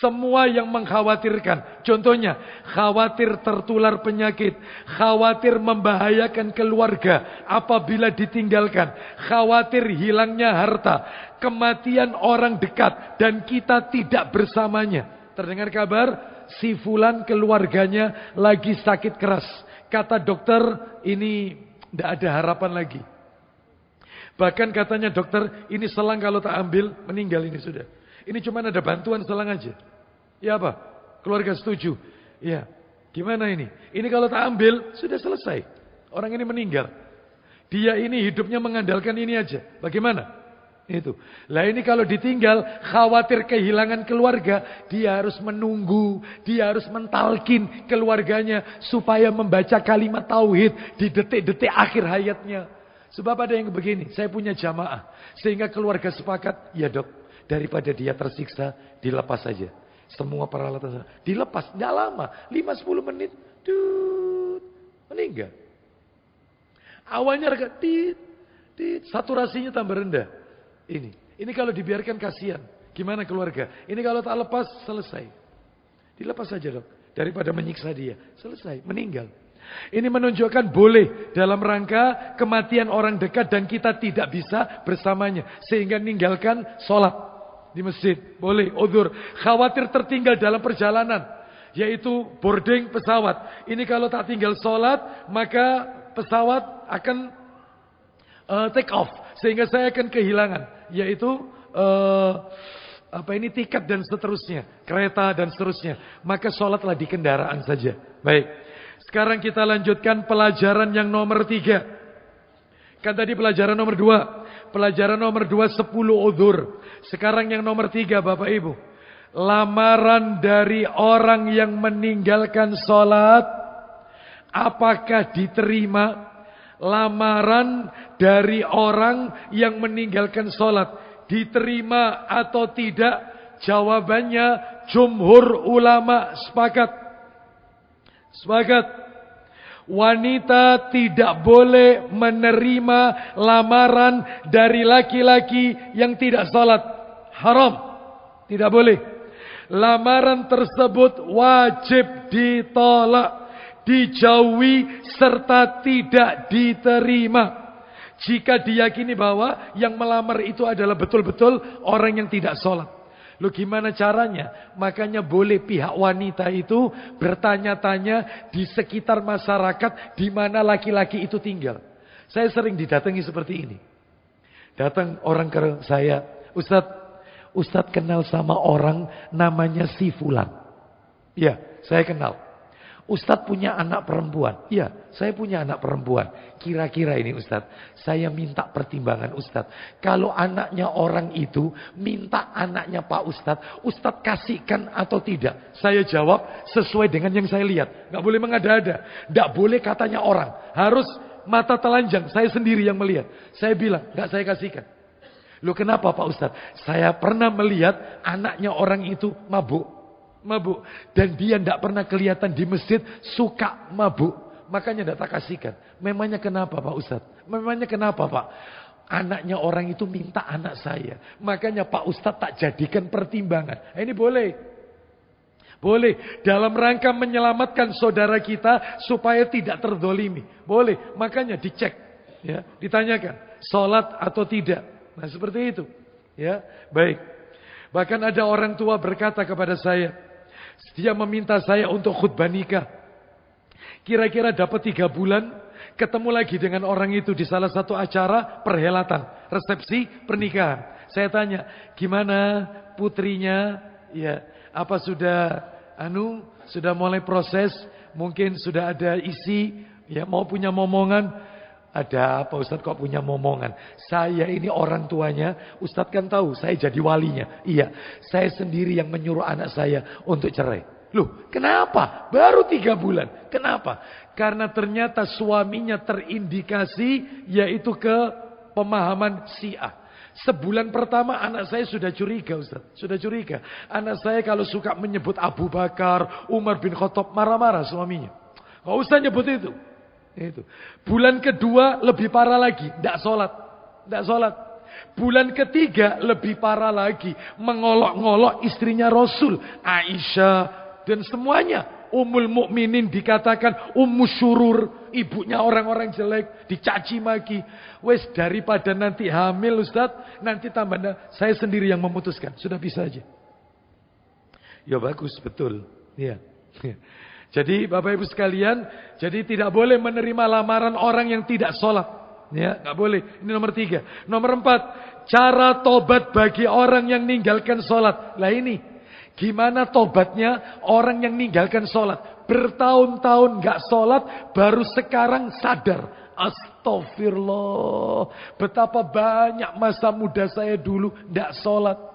Semua yang mengkhawatirkan. Contohnya, khawatir tertular penyakit, khawatir membahayakan keluarga apabila ditinggalkan, khawatir hilangnya harta, kematian orang dekat dan kita tidak bersamanya. Terdengar kabar, si fulan keluarganya lagi sakit keras. Kata dokter, ini tidak ada harapan lagi. Bahkan katanya dokter, ini selang kalau tak ambil, meninggal ini sudah. Ini cuma ada bantuan selang aja. Ya apa? Keluarga setuju. Ya. Gimana ini? Ini kalau tak ambil, sudah selesai. Orang ini meninggal. Dia ini hidupnya mengandalkan ini aja. Bagaimana? Itu. Lah ini kalau ditinggal, khawatir kehilangan keluarga. Dia harus menunggu. Dia harus mentalkin keluarganya. Supaya membaca kalimat tauhid di detik-detik akhir hayatnya. Sebab ada yang begini. Saya punya jamaah. Sehingga keluarga sepakat. Ya dok. Daripada dia tersiksa, dilepas saja. Semua peralatan dilepas, tidak lama, 5-10 menit, meninggal. Awalnya saturasinya tambah rendah. Ini kalau dibiarkan kasihan. Gimana keluarga? Ini kalau tak lepas, selesai. Dilepas saja dok. Daripada menyiksa dia, selesai, meninggal. Ini menunjukkan boleh dalam rangka kematian orang dekat dan kita tidak bisa bersamanya. Sehingga meninggalkan sholat di masjid. Boleh, udzur. Khawatir tertinggal dalam perjalanan. Yaitu boarding pesawat. Ini kalau tak tinggal sholat, maka pesawat akan take off. Sehingga saya akan kehilangan. Yaitu tiket dan seterusnya. Kereta dan seterusnya. Maka sholatlah di kendaraan saja. Baik. Sekarang kita lanjutkan pelajaran yang nomor 3. Kan tadi pelajaran nomor 2. Pelajaran nomor 2 10 udzur. Sekarang yang nomor 3 Bapak Ibu. Lamaran dari orang yang meninggalkan sholat. Apakah diterima? Lamaran dari orang yang meninggalkan sholat. Diterima atau tidak? Jawabannya jumhur ulama sepakat. Sepakat. Wanita tidak boleh menerima lamaran dari laki-laki yang tidak salat. Haram. Tidak boleh. Lamaran tersebut wajib ditolak, dijauhi serta tidak diterima. Jika diyakini bahwa yang melamar itu adalah betul-betul orang yang tidak salat. Loh gimana caranya? Makanya boleh pihak wanita itu bertanya-tanya di sekitar masyarakat di mana laki-laki itu tinggal. Saya sering didatangi seperti ini. Datang orang ke saya, Ustadz kenal sama orang namanya si Fulan. Ya, saya kenal. Ustadz punya anak perempuan. Iya, saya punya anak perempuan. Kira-kira ini Ustadz, saya minta pertimbangan Ustadz. Kalau anaknya orang itu minta anaknya Pak Ustadz, Ustadz kasihkan atau tidak? Saya jawab sesuai dengan yang saya lihat. Gak boleh mengada-ada. Gak boleh katanya orang. Harus mata telanjang. Saya sendiri yang melihat. Saya bilang, gak saya kasihkan. Loh kenapa Pak Ustadz? Saya pernah melihat anaknya orang itu mabuk. Dan dia tidak pernah kelihatan di masjid suka mabuk. Makanya tidak tak kasihkan. Memangnya kenapa Pak Ustadz? Memangnya kenapa Pak? Anaknya orang itu minta anak saya. Makanya Pak Ustadz tak jadikan pertimbangan. Ini boleh. Boleh. Dalam rangka menyelamatkan saudara kita supaya tidak terdolimi. Boleh. Makanya dicek. Ya, ditanyakan. Sholat atau tidak. Nah seperti itu. Ya, baik. Bahkan ada orang tua berkata kepada saya. Dia meminta saya untuk khutbah nikah. Kira-kira dapat 3 bulan. Ketemu lagi dengan orang itu di salah satu acara perhelatan. Resepsi pernikahan. Saya tanya, gimana putrinya? Ya, apa sudah sudah mulai proses? Mungkin sudah ada isi. Ya, mau punya momongan. Ada apa Ustadz kok punya momongan? Saya ini orang tuanya. Ustadz kan tahu saya jadi walinya. Iya, saya sendiri yang menyuruh anak saya untuk cerai. Loh, kenapa? Baru 3 bulan. Kenapa? Karena ternyata suaminya terindikasi yaitu ke pemahaman Syiah. Sebulan pertama anak saya sudah curiga Ustaz. Sudah curiga. Anak saya kalau suka menyebut Abu Bakar, Umar bin Khattab, marah-marah suaminya. Gak usah nyebut itu. Itu. Bulan kedua lebih parah lagi, tidak sholat. Bulan ketiga lebih parah lagi, mengolok-ngolok istrinya Rasul, Aisyah dan semuanya. Ummul Mukminin dikatakan Ummu Syurur, ibunya orang-orang jelek, dicaci maki. Wes daripada nanti hamil Ustaz, nanti tambah saya sendiri yang memutuskan, sudah bisa aja. Ya bagus, betul. Ya. Jadi Bapak Ibu sekalian, jadi tidak boleh menerima lamaran orang yang tidak sholat. Ya, nggak boleh. Ini nomor 3. Nomor 4, cara tobat bagi orang yang ninggalkan sholat. Lah ini, gimana tobatnya orang yang ninggalkan sholat? Bertahun-tahun nggak sholat, baru sekarang sadar. Astagfirullah, betapa banyak masa muda saya dulu nggak sholat.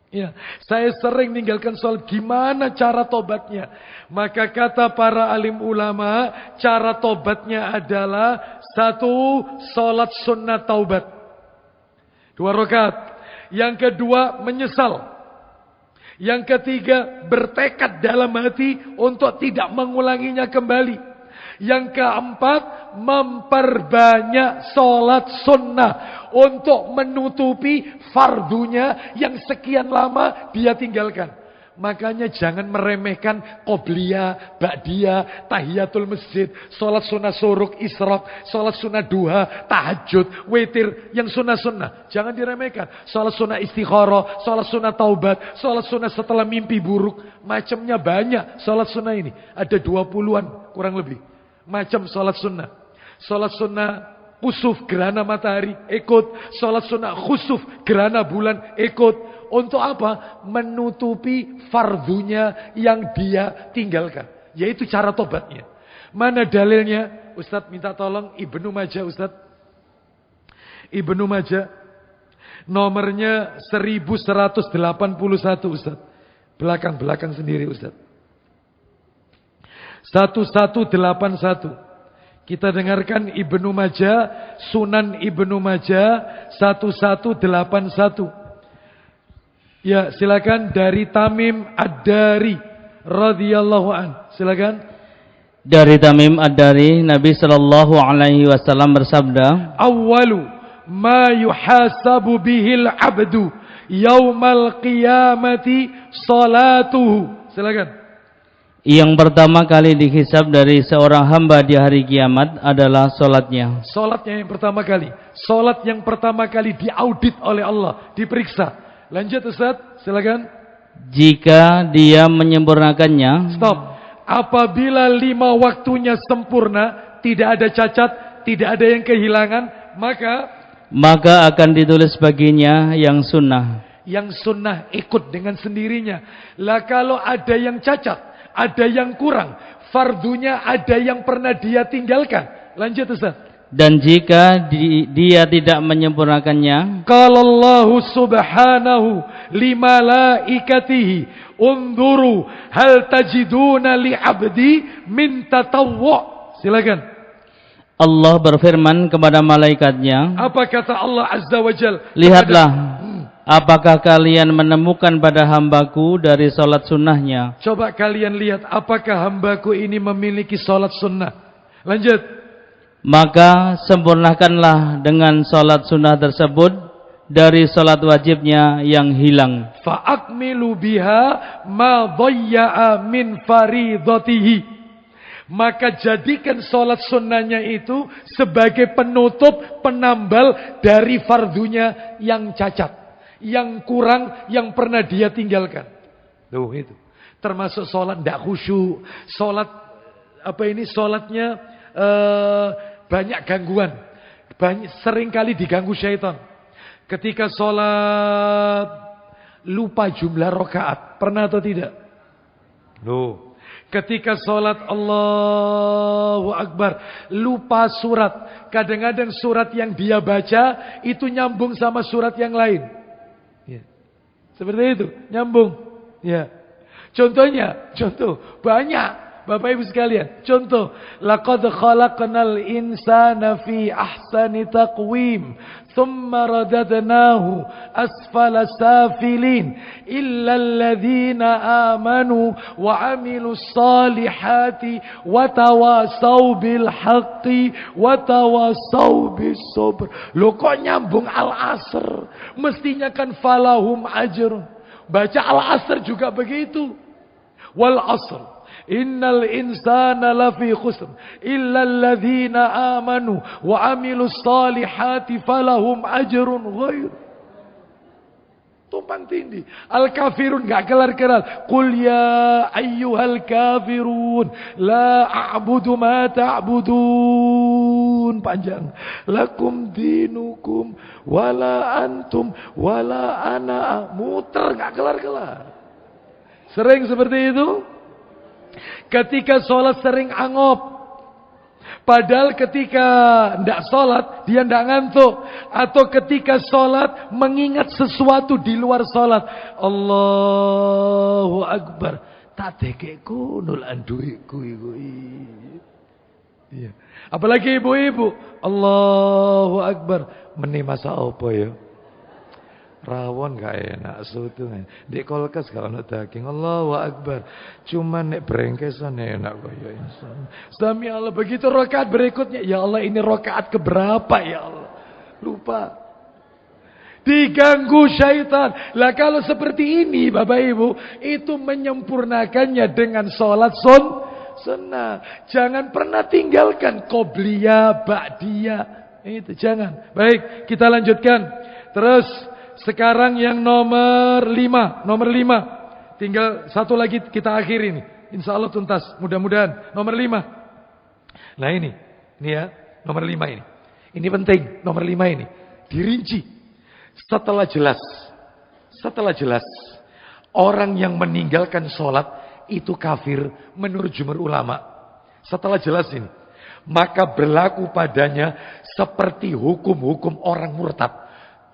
Ya, saya sering meninggalkan sholat. Gimana cara tobatnya? Maka kata para alim ulama, cara tobatnya adalah 1, sholat sunnah taubat 2 rakaat. Yang kedua, menyesal. Yang ketiga, bertekad dalam hati untuk tidak mengulanginya kembali. Yang keempat, memperbanyak sholat sunnah untuk menutupi fardunya yang sekian lama dia tinggalkan. Makanya jangan meremehkan qobliyah, ba'diyah, tahiyatul masjid, sholat sunnah suruk, isyraq, sholat sunnah duha, tahajud, witir, yang sunnah-sunnah. Jangan diremehkan. Sholat sunnah istikharah, sholat sunnah taubat, sholat sunnah setelah mimpi buruk. Macamnya banyak sholat sunnah ini. Ada 20-an kurang lebih. Macam sholat sunnah. Sholat sunnah khusuf gerhana matahari, ikut. Sholat sunnah khusuf gerhana bulan, ikut. Untuk apa? Menutupi fardunya yang dia tinggalkan. Yaitu cara tobatnya. Mana dalilnya? Ustadz minta tolong Ibnu Majah Ustadz. Ibnu Majah. Nomornya 1181 Ustadz. Belakang-belakang sendiri Ustadz. 1181. Kita dengarkan Ibnu Majah, Sunan Ibnu Majah 1181. Ya, silakan dari Tamim Ad-Dari radhiyallahu an. Silakan. Dari Tamim Ad-Dari, Nabi sallallahu alaihi wasallam bersabda, "Awwalu ma yuhasabu bihil 'abdu yaumal qiyamati salatuhu." Silakan. Yang pertama kali dihisab dari seorang hamba di hari kiamat adalah salatnya. Salatnya yang pertama kali. Salat yang pertama kali diaudit oleh Allah, diperiksa. Lanjut Ustaz, silakan. Jika dia menyempurnakannya. Stop. Apabila 5 waktunya sempurna, tidak ada cacat, tidak ada yang kehilangan, maka akan ditulis baginya yang sunnah. Yang sunnah ikut dengan sendirinya. Lah kalau ada yang cacat, ada yang kurang, fardunya ada yang pernah dia tinggalkan. Lanjut Ustaz. Dan jika dia tidak menyempurnakannya, Qala Allah subhanahu li malaikatihi unzuru hal tajiduna li 'abdi min tatawwu'. Silakan. Allah berfirman kepada malaikatnya, Apa kata Allah Azza wa Jal? lihatlah, apakah kalian menemukan pada hambaku dari salat sunnahnya? Coba kalian lihat apakah hambaku ini memiliki salat sunnah. Lanjut. Maka sempurnakanlah dengan salat sunnah tersebut dari salat wajibnya yang hilang. Fa'akmilu biha ma dhayya'a min faridatihi. Maka jadikan salat sunnahnya itu sebagai penutup, penambal dari fardunya yang cacat, yang kurang, yang pernah dia tinggalkan. Tuh itu. Termasuk salat tidak khusyuk, salat salatnya banyak gangguan, sering kali diganggu syaitan. Ketika salat lupa jumlah rakaat, pernah atau tidak? Loh. Ketika sholat Allahu Akbar lupa surat. Kadang-kadang surat yang dia baca itu nyambung sama surat yang lain. Ya. Seperti itu, nyambung. Ya. Contoh banyak Bapak Ibu sekalian. Contoh, laqad khalaqnal insana fi ahsani taqwim, thumma radadnahu asfala safilin, illa alladhina amanu wa amilus salihati wa tawasaw bil haqqi wa tawasaw bis sabr. Loh kok nyambung al-asr? Mestinya kan falahum ajr. Baca al-asr juga begitu. Wal asr. Innal insana lafi khusr illa alladhina amanu wa amilus salihati falahum ajrun ghair. Tumpang tindih. Al-kafirun enggak kelar-kelar. Qul ya ayyuhal kafirun la a'budu ma ta'budun. Panjang. Lakum dinukum wala antum wala ana. Muter enggak kelar-kelar. Sering seperti itu. Ketika sholat sering angop. Padahal ketika tidak sholat dia tidak ngantuk. Atau ketika sholat mengingat sesuatu di luar sholat. Allahu Akbar. Tak tekeku nulan duitku. Iya. Apalagi ibu-ibu. Allahu Akbar. Meni masa apa ya? Rawon gak enak, soto di kulkas kalau ada daging. Allahu Akbar. Cuman nek brengkesan enak kaya insan. Sami Allah, begitu rakaat berikutnya, ya Allah ini rakaat keberapa ya Allah? Lupa. Diganggu syaitan. Lah kalau seperti ini Bapak Ibu, itu menyempurnakannya dengan sholat sunnah. Jangan pernah tinggalkan qobliyah, ba'diyah. Itu jangan. Baik, kita lanjutkan. Terus sekarang yang nomor 5. Tinggal satu lagi kita akhir ini. Insya Allah tuntas. Mudah-mudahan. Nomor 5. Nah ini ya. Nomor 5 ini. Ini penting. Nomor 5 ini. Dirinci. Setelah jelas. Orang yang meninggalkan sholat. Itu kafir menurut jumhur ulama. Setelah jelas ini. Maka berlaku padanya. Seperti hukum-hukum orang murtad.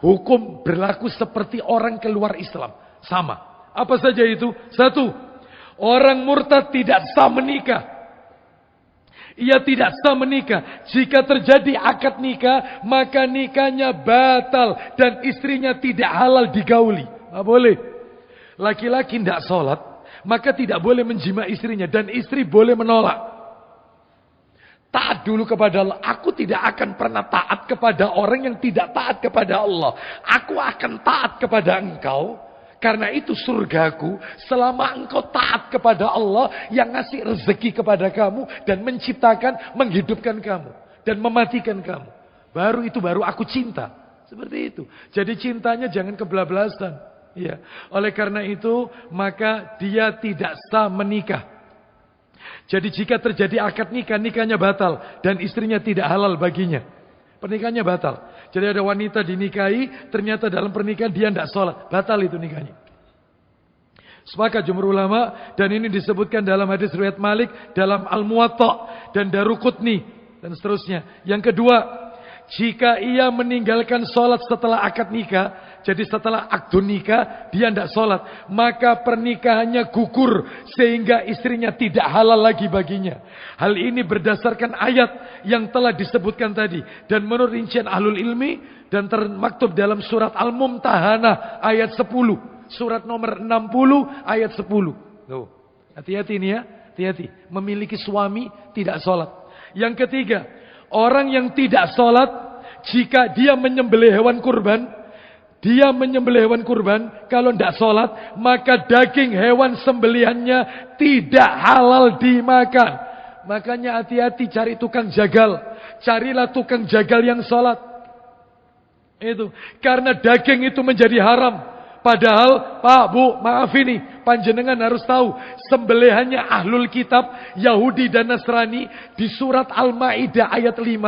Hukum berlaku seperti orang keluar Islam. Sama. Apa saja itu? 1. Orang murtad tidak sah menikah. Ia tidak sah menikah. Jika terjadi akad nikah, maka nikahnya batal. Dan istrinya tidak halal digauli. Tidak boleh. Laki-laki tidak sholat, maka tidak boleh menjima istrinya. Dan istri boleh menolak. Taat dulu kepada Allah. Aku tidak akan pernah taat kepada orang yang tidak taat kepada Allah. Aku akan taat kepada engkau. Karena itu surgaku. Selama engkau taat kepada Allah. Yang ngasih rezeki kepada kamu. Dan menciptakan, menghidupkan kamu. Dan mematikan kamu. Baru aku cinta. Seperti itu. Jadi cintanya jangan kebablasan. Ya. Oleh karena itu. Maka dia tidak sah menikah. Jadi jika terjadi akad nikah, nikahnya batal. Dan istrinya tidak halal baginya. Pernikahannya batal. Jadi ada wanita dinikahi, ternyata dalam pernikahan dia tidak sholat. Batal itu nikahnya. Sepakat jumhur ulama, dan ini disebutkan dalam hadis riwayat Malik, dalam Al-Muwatta dan Daruqutni dan seterusnya. Yang kedua, jika ia meninggalkan sholat setelah akad nikah, jadi setelah akdun nikah dia tidak sholat, maka pernikahannya gugur sehingga istrinya tidak halal lagi baginya. Hal ini berdasarkan ayat yang telah disebutkan tadi, dan menurut rincian ahlul ilmi dan termaktub dalam surat Al-Mumtahanah ayat 10, surat nomor 60 ayat 10. Tuh, hati-hati ini ya, hati-hati. Memiliki suami tidak sholat. Yang ketiga, orang yang tidak sholat, jika dia menyembelih hewan kurban, kalau tidak sholat, maka daging hewan sembelihannya tidak halal dimakan. Makanya hati-hati cari tukang jagal. Carilah tukang jagal yang sholat. Itu. Karena daging itu menjadi haram. Padahal, Pak, Bu, maaf ini, panjenengan harus tahu, sembelihannya ahlul kitab, Yahudi dan Nasrani, di surat Al-Maidah ayat 5,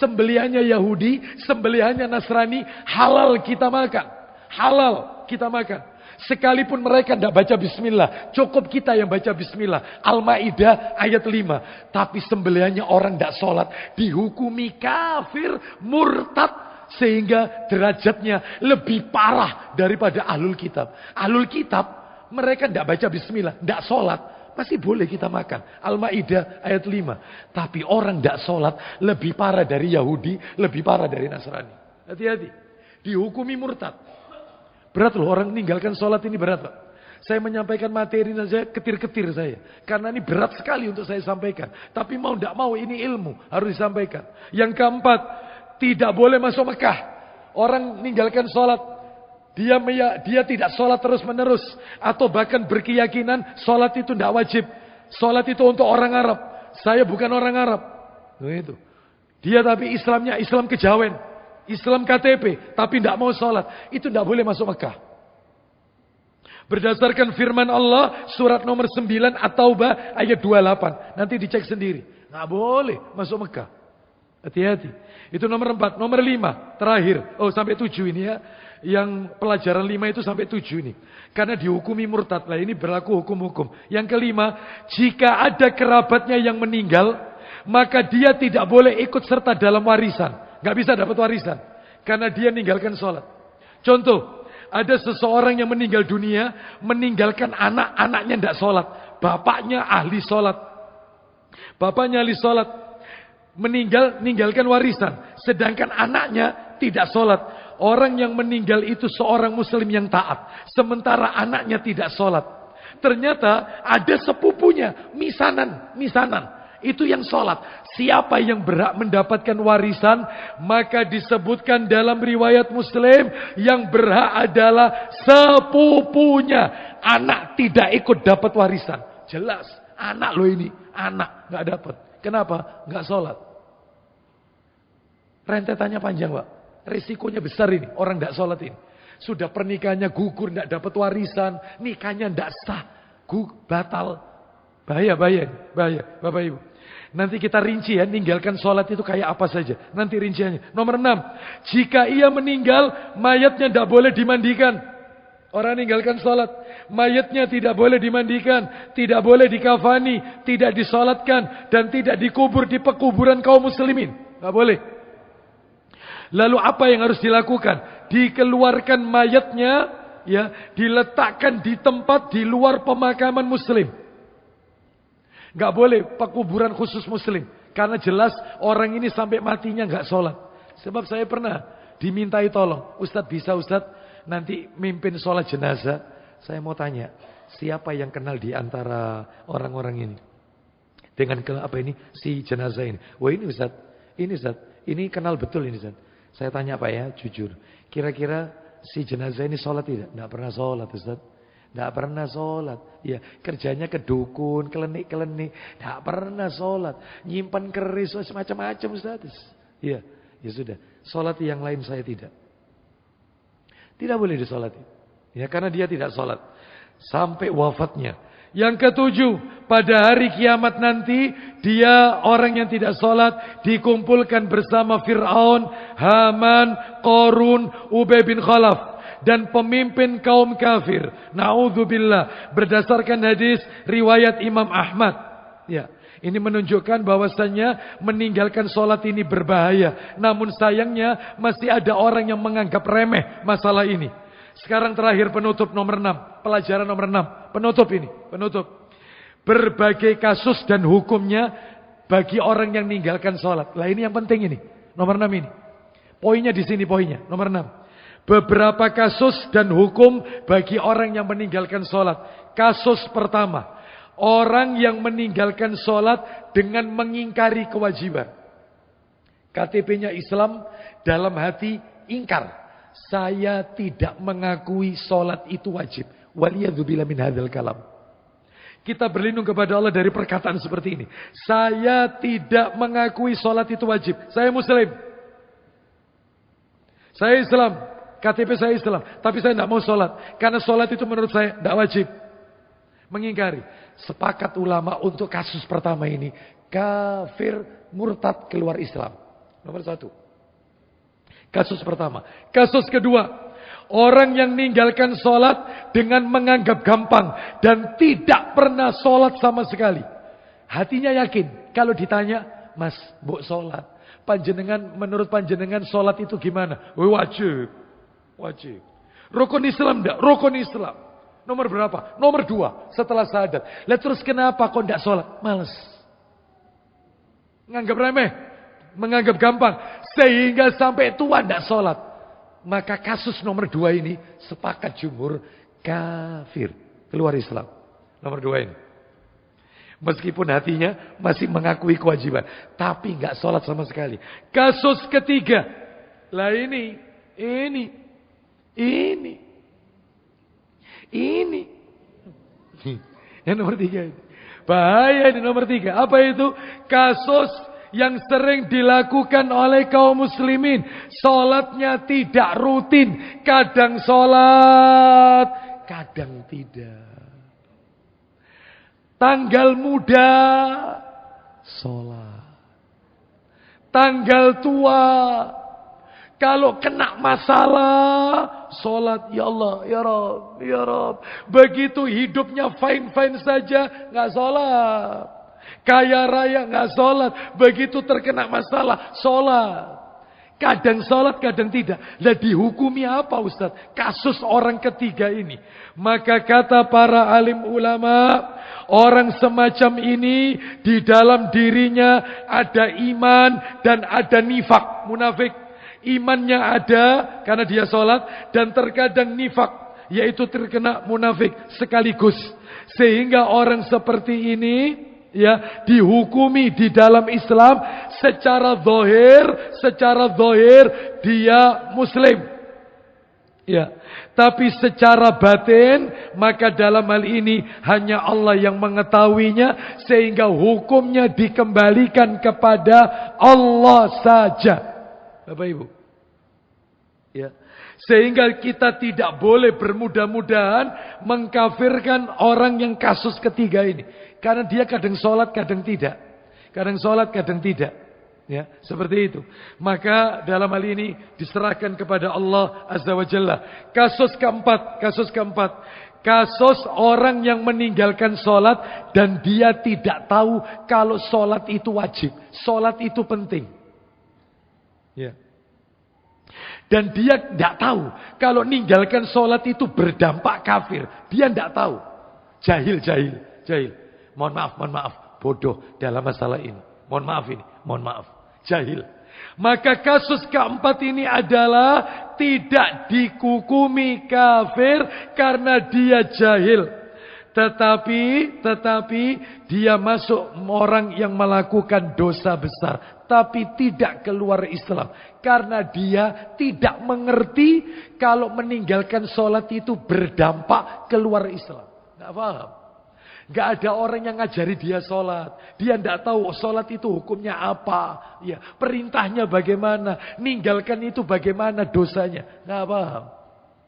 sembelihannya Yahudi, sembelihannya Nasrani, halal kita makan. Halal kita makan. Sekalipun mereka tidak baca bismillah, cukup kita yang baca bismillah. Al-Maidah ayat 5. Tapi sembelihannya orang tidak sholat, dihukumi kafir, murtad, sehingga derajatnya lebih parah daripada ahlul kitab. Ahlul kitab, mereka tidak baca bismillah, tidak sholat, masih boleh kita makan. Al-Maidah ayat 5. Tapi orang tidak sholat lebih parah dari Yahudi, lebih parah dari Nasrani. Hati-hati, dihukumi murtad. Berat loh, orang meninggalkan sholat ini berat, Pak. Saya menyampaikan materi saja ketir-ketir saya. Karena ini berat sekali untuk saya sampaikan. Tapi mau tidak mau ini ilmu, harus disampaikan. Yang keempat, tidak boleh masuk Mekah. Orang meninggalkan sholat, dia tidak sholat terus menerus, atau bahkan berkeyakinan sholat itu tidak wajib. Sholat itu untuk orang Arab. Saya bukan orang Arab. Nah, itu. Dia tapi Islamnya Islam kejawen, Islam KTP, tapi tidak mau sholat. Itu tidak boleh masuk Mekah. Berdasarkan firman Allah surat nomor 9 At-Taubah ayat 28. Nanti dicek sendiri. Nggak boleh masuk Mekah. Hati-hati. Itu nomor 4. Nomor 5. Terakhir. Oh, sampai 7 ini ya. Yang pelajaran 5 itu sampai 7 ini. Karena dihukumi murtad. Lah ini berlaku hukum-hukum. Yang kelima. Jika ada kerabatnya yang meninggal, maka dia tidak boleh ikut serta dalam warisan. Gak bisa dapat warisan. Karena dia meninggalkan sholat. Contoh. Ada seseorang yang meninggal dunia. Meninggalkan anak-anaknya tidak sholat. Bapaknya ahli sholat. Bapaknya ahli sholat. Meninggalkan warisan, sedangkan anaknya tidak sholat. Orang yang meninggal itu seorang muslim yang taat, sementara anaknya tidak sholat. Ternyata ada sepupunya, misanan, itu yang sholat. Siapa yang berhak mendapatkan warisan? Maka disebutkan dalam riwayat Muslim, yang berhak adalah sepupunya. Anak tidak ikut dapat warisan. Jelas, anak loh ini, anak nggak dapat. Kenapa? Nggak sholat. Rentetannya panjang, Pak. Risikonya besar ini. Orang tidak sholat ini. Sudah pernikahannya gugur, tidak dapat warisan. Nikahnya tidak sah. Batal. Bahaya. Bapak Ibu. Nanti kita rinci ya. Ninggalkan sholat itu kayak apa saja. Nanti rinciannya. Nomor 6. Jika ia meninggal, mayatnya tidak boleh dimandikan. Orang meninggalkan sholat. Mayatnya tidak boleh dimandikan. Tidak boleh dikafani. Tidak disolatkan. Dan tidak dikubur di pekuburan kaum muslimin. Tidak boleh. Lalu apa yang harus dilakukan? Dikeluarkan mayatnya, ya, diletakkan di tempat di luar pemakaman muslim. Gak boleh pekuburan khusus muslim. Karena jelas orang ini sampai matinya gak sholat. Sebab saya pernah dimintai tolong. Ustadz bisa Ustadz nanti mimpin sholat jenazah. Saya mau tanya, siapa yang kenal di antara orang-orang ini? Dengan apa ini? Si jenazah ini. Wah ini Ustadz, ini kenal betul ini Ustadz. Saya tanya Pak ya, jujur. Kira-kira si jenazah ini sholat tidak? Tidak pernah sholat Ustaz. Tidak pernah sholat. Ya, kerjanya ke dukun, kelenik-kelenik. Tidak pernah sholat. Nyimpan keris, macam-macam Ustaz. Ya, ya sudah. Sholat yang lain saya tidak. Tidak boleh disolati. Ya, karena dia tidak sholat. Sampai wafatnya. Yang ketujuh, pada hari kiamat nanti, dia orang yang tidak sholat dikumpulkan bersama Fir'aun, Haman, Qarun, Ubay bin Khalaf. dan pemimpin kaum kafir. Na'udzubillah. Berdasarkan hadis riwayat Imam Ahmad. Ya, ini menunjukkan bahwasannya meninggalkan sholat ini berbahaya. Namun sayangnya masih ada orang yang menganggap remeh masalah ini. Sekarang terakhir penutup nomor 6. Pelajaran nomor 6. Penutup ini. Penutup. Berbagai kasus dan hukumnya bagi orang yang meninggalkan sholat. Lah ini yang penting ini. Nomor 6 ini. Poinnya di sini poinnya. Nomor 6. Beberapa kasus dan hukum bagi orang yang meninggalkan sholat. Kasus pertama. Orang yang meninggalkan sholat dengan mengingkari kewajiban. KTP-nya Islam, dalam hati ingkar. Saya tidak mengakui sholat itu wajib. Waliyadzubillah min hadzal kalam. Kita berlindung kepada Allah dari perkataan seperti ini. Saya tidak mengakui sholat itu wajib. Saya Muslim. Saya Islam. KTP saya Islam. Tapi saya tidak mau sholat. Karena sholat itu menurut saya tidak wajib. Mengingkari. Sepakat ulama untuk kasus pertama ini. Kafir, murtad, keluar Islam. Nomor 1. Kasus pertama. Kasus kedua. Orang yang meninggalkan sholat dengan menganggap gampang. Dan tidak pernah sholat sama sekali. Hatinya yakin. Kalau ditanya, Mas, mbok sholat. Panjenengan, menurut panjenengan sholat itu gimana? Wajib. Wajib. Rukun Islam enggak? Rukun Islam. Nomor berapa? Nomor 2. Setelah syahadat. Lah terus kenapa kok enggak sholat? Males. Menganggap remeh. Menganggap gampang. Sehingga sampai tua tidak sholat. Maka kasus nomor 2 ini sepakat jumhur kafir. Keluar Islam. Nomor 2 ini. Meskipun hatinya masih mengakui kewajiban. Tapi nggak sholat sama sekali. Kasus ketiga. Lah ini. Yang nomor 3 ini. Bahaya ini nomor 3. Apa itu? Kasus yang sering dilakukan oleh kaum muslimin. Sholatnya tidak rutin. Kadang sholat, kadang tidak. Tanggal muda, sholat. Tanggal tua, kalau kena masalah, sholat. Ya Allah, ya Rabb, ya Rabb. Begitu hidupnya fine-fine saja, nggak sholat. Kaya raya nggak sholat. Begitu terkena masalah, sholat. Kadang sholat, kadang tidak. Lah dihukumi apa Ustaz? Kasus orang ketiga ini. Maka kata para alim ulama, orang semacam ini di dalam dirinya ada iman dan ada nifak, munafik. Imannya ada karena dia sholat, dan terkadang nifak, yaitu terkena munafik sekaligus. Sehingga orang seperti ini ya dihukumi di dalam Islam secara zahir dia muslim. Ya, tapi secara batin maka dalam hal ini hanya Allah yang mengetahuinya, sehingga hukumnya dikembalikan kepada Allah saja. Bapak Ibu. Ya. Sehingga kita tidak boleh bermudah-mudahan mengkafirkan orang yang kasus ketiga ini. Karena dia kadang sholat, kadang tidak. Kadang sholat, kadang tidak. Ya, seperti itu. Maka dalam hal ini diserahkan kepada Allah Azza wa Jalla. Kasus keempat. Kasus orang yang meninggalkan sholat dan dia tidak tahu kalau sholat itu wajib. Sholat itu penting. Ya. Dan dia tidak tahu kalau meninggalkan sholat itu berdampak kafir. Dia tidak tahu. Jahil. Mohon maaf. Bodoh dalam masalah ini. Mohon maaf. Jahil. Maka kasus keempat ini adalah tidak dihukumi kafir karena dia jahil. Tetapi dia masuk orang yang melakukan dosa besar. Tapi tidak keluar Islam. Karena dia tidak mengerti kalau meninggalkan sholat itu berdampak keluar Islam. Tidak paham. Gak ada orang yang ngajari dia sholat. Dia tidak tahu sholat itu hukumnya apa. Ya, perintahnya bagaimana. Ninggalkan itu bagaimana dosanya. Gak paham.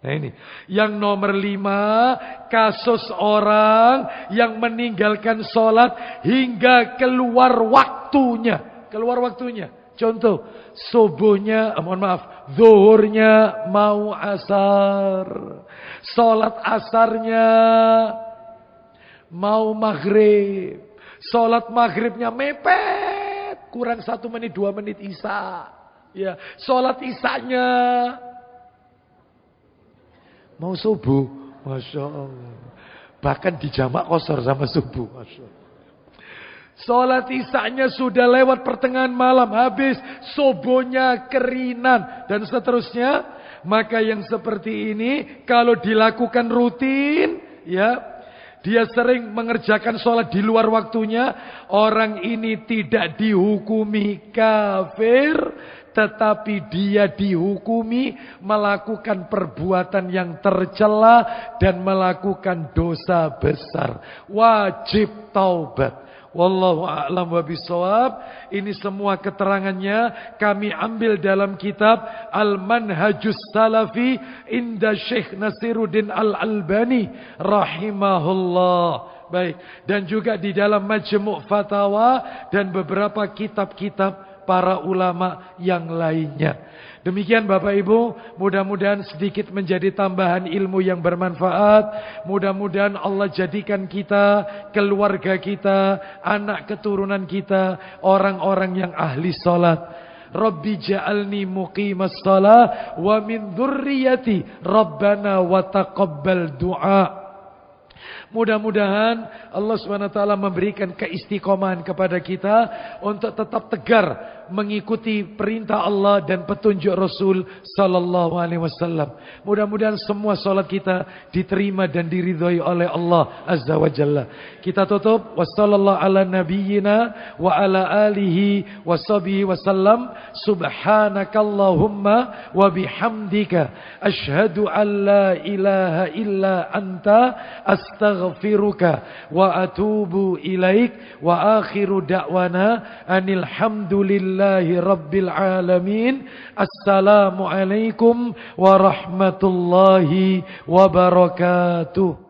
Nah ini. Yang nomor 5. Kasus orang yang meninggalkan sholat hingga keluar waktunya. Contoh, subuhnya, mohon maaf, zuhurnya mau asar. Salat asarnya mau maghrib. Salat maghribnya mepet. Kurang 1 menit, 2 menit isya. Ya, salat isyanya mau subuh. Masya Allah. Bahkan dijamak qashar sama subuh. Masya Allah. Salat isyanya sudah lewat pertengahan malam, habis subuhnya kerinan dan seterusnya. Maka yang seperti ini kalau dilakukan rutin, ya, dia sering mengerjakan sholat di luar waktunya, orang ini tidak dihukumi kafir, tetapi dia dihukumi melakukan perbuatan yang tercela dan melakukan dosa besar. Wajib taubat. Wallahu a'lam wa bishawab. Ini semua keterangannya kami ambil dalam kitab Al-Manhajus Salafi inda Syekh Nasiruddin Al-Albani rahimahullah. Baik, dan juga di dalam Majmu' Fatawa dan beberapa kitab-kitab para ulama yang lainnya. Demikian Bapak Ibu, mudah-mudahan sedikit menjadi tambahan ilmu yang bermanfaat. Mudah-mudahan Allah jadikan kita, keluarga kita, anak keturunan kita, orang-orang yang ahli salat. Rabbi ja'alni muqimas shalah wa min dzurriyyati Rabbana wa taqabbal du'a. Mudah-mudahan Allah SWT memberikan keistiqomahan kepada kita untuk tetap tegar mengikuti perintah Allah dan petunjuk Rasul sallallahu alaihi wasallam. Mudah-mudahan semua salat kita diterima dan diridhai oleh Allah Azza wa Jalla. Kita tutup wassallallahu ala nabiyyina wa ala alihi washabihi wasallam. Subhanakallahumma wa bihamdika asyhadu an la ilaha illa anta astaghfiruka wa atubu ilaik wa akhiru da'wana anil hamdulillahi rabbil alamin. Assalamualaikum warahmatullahi wabarakatuh.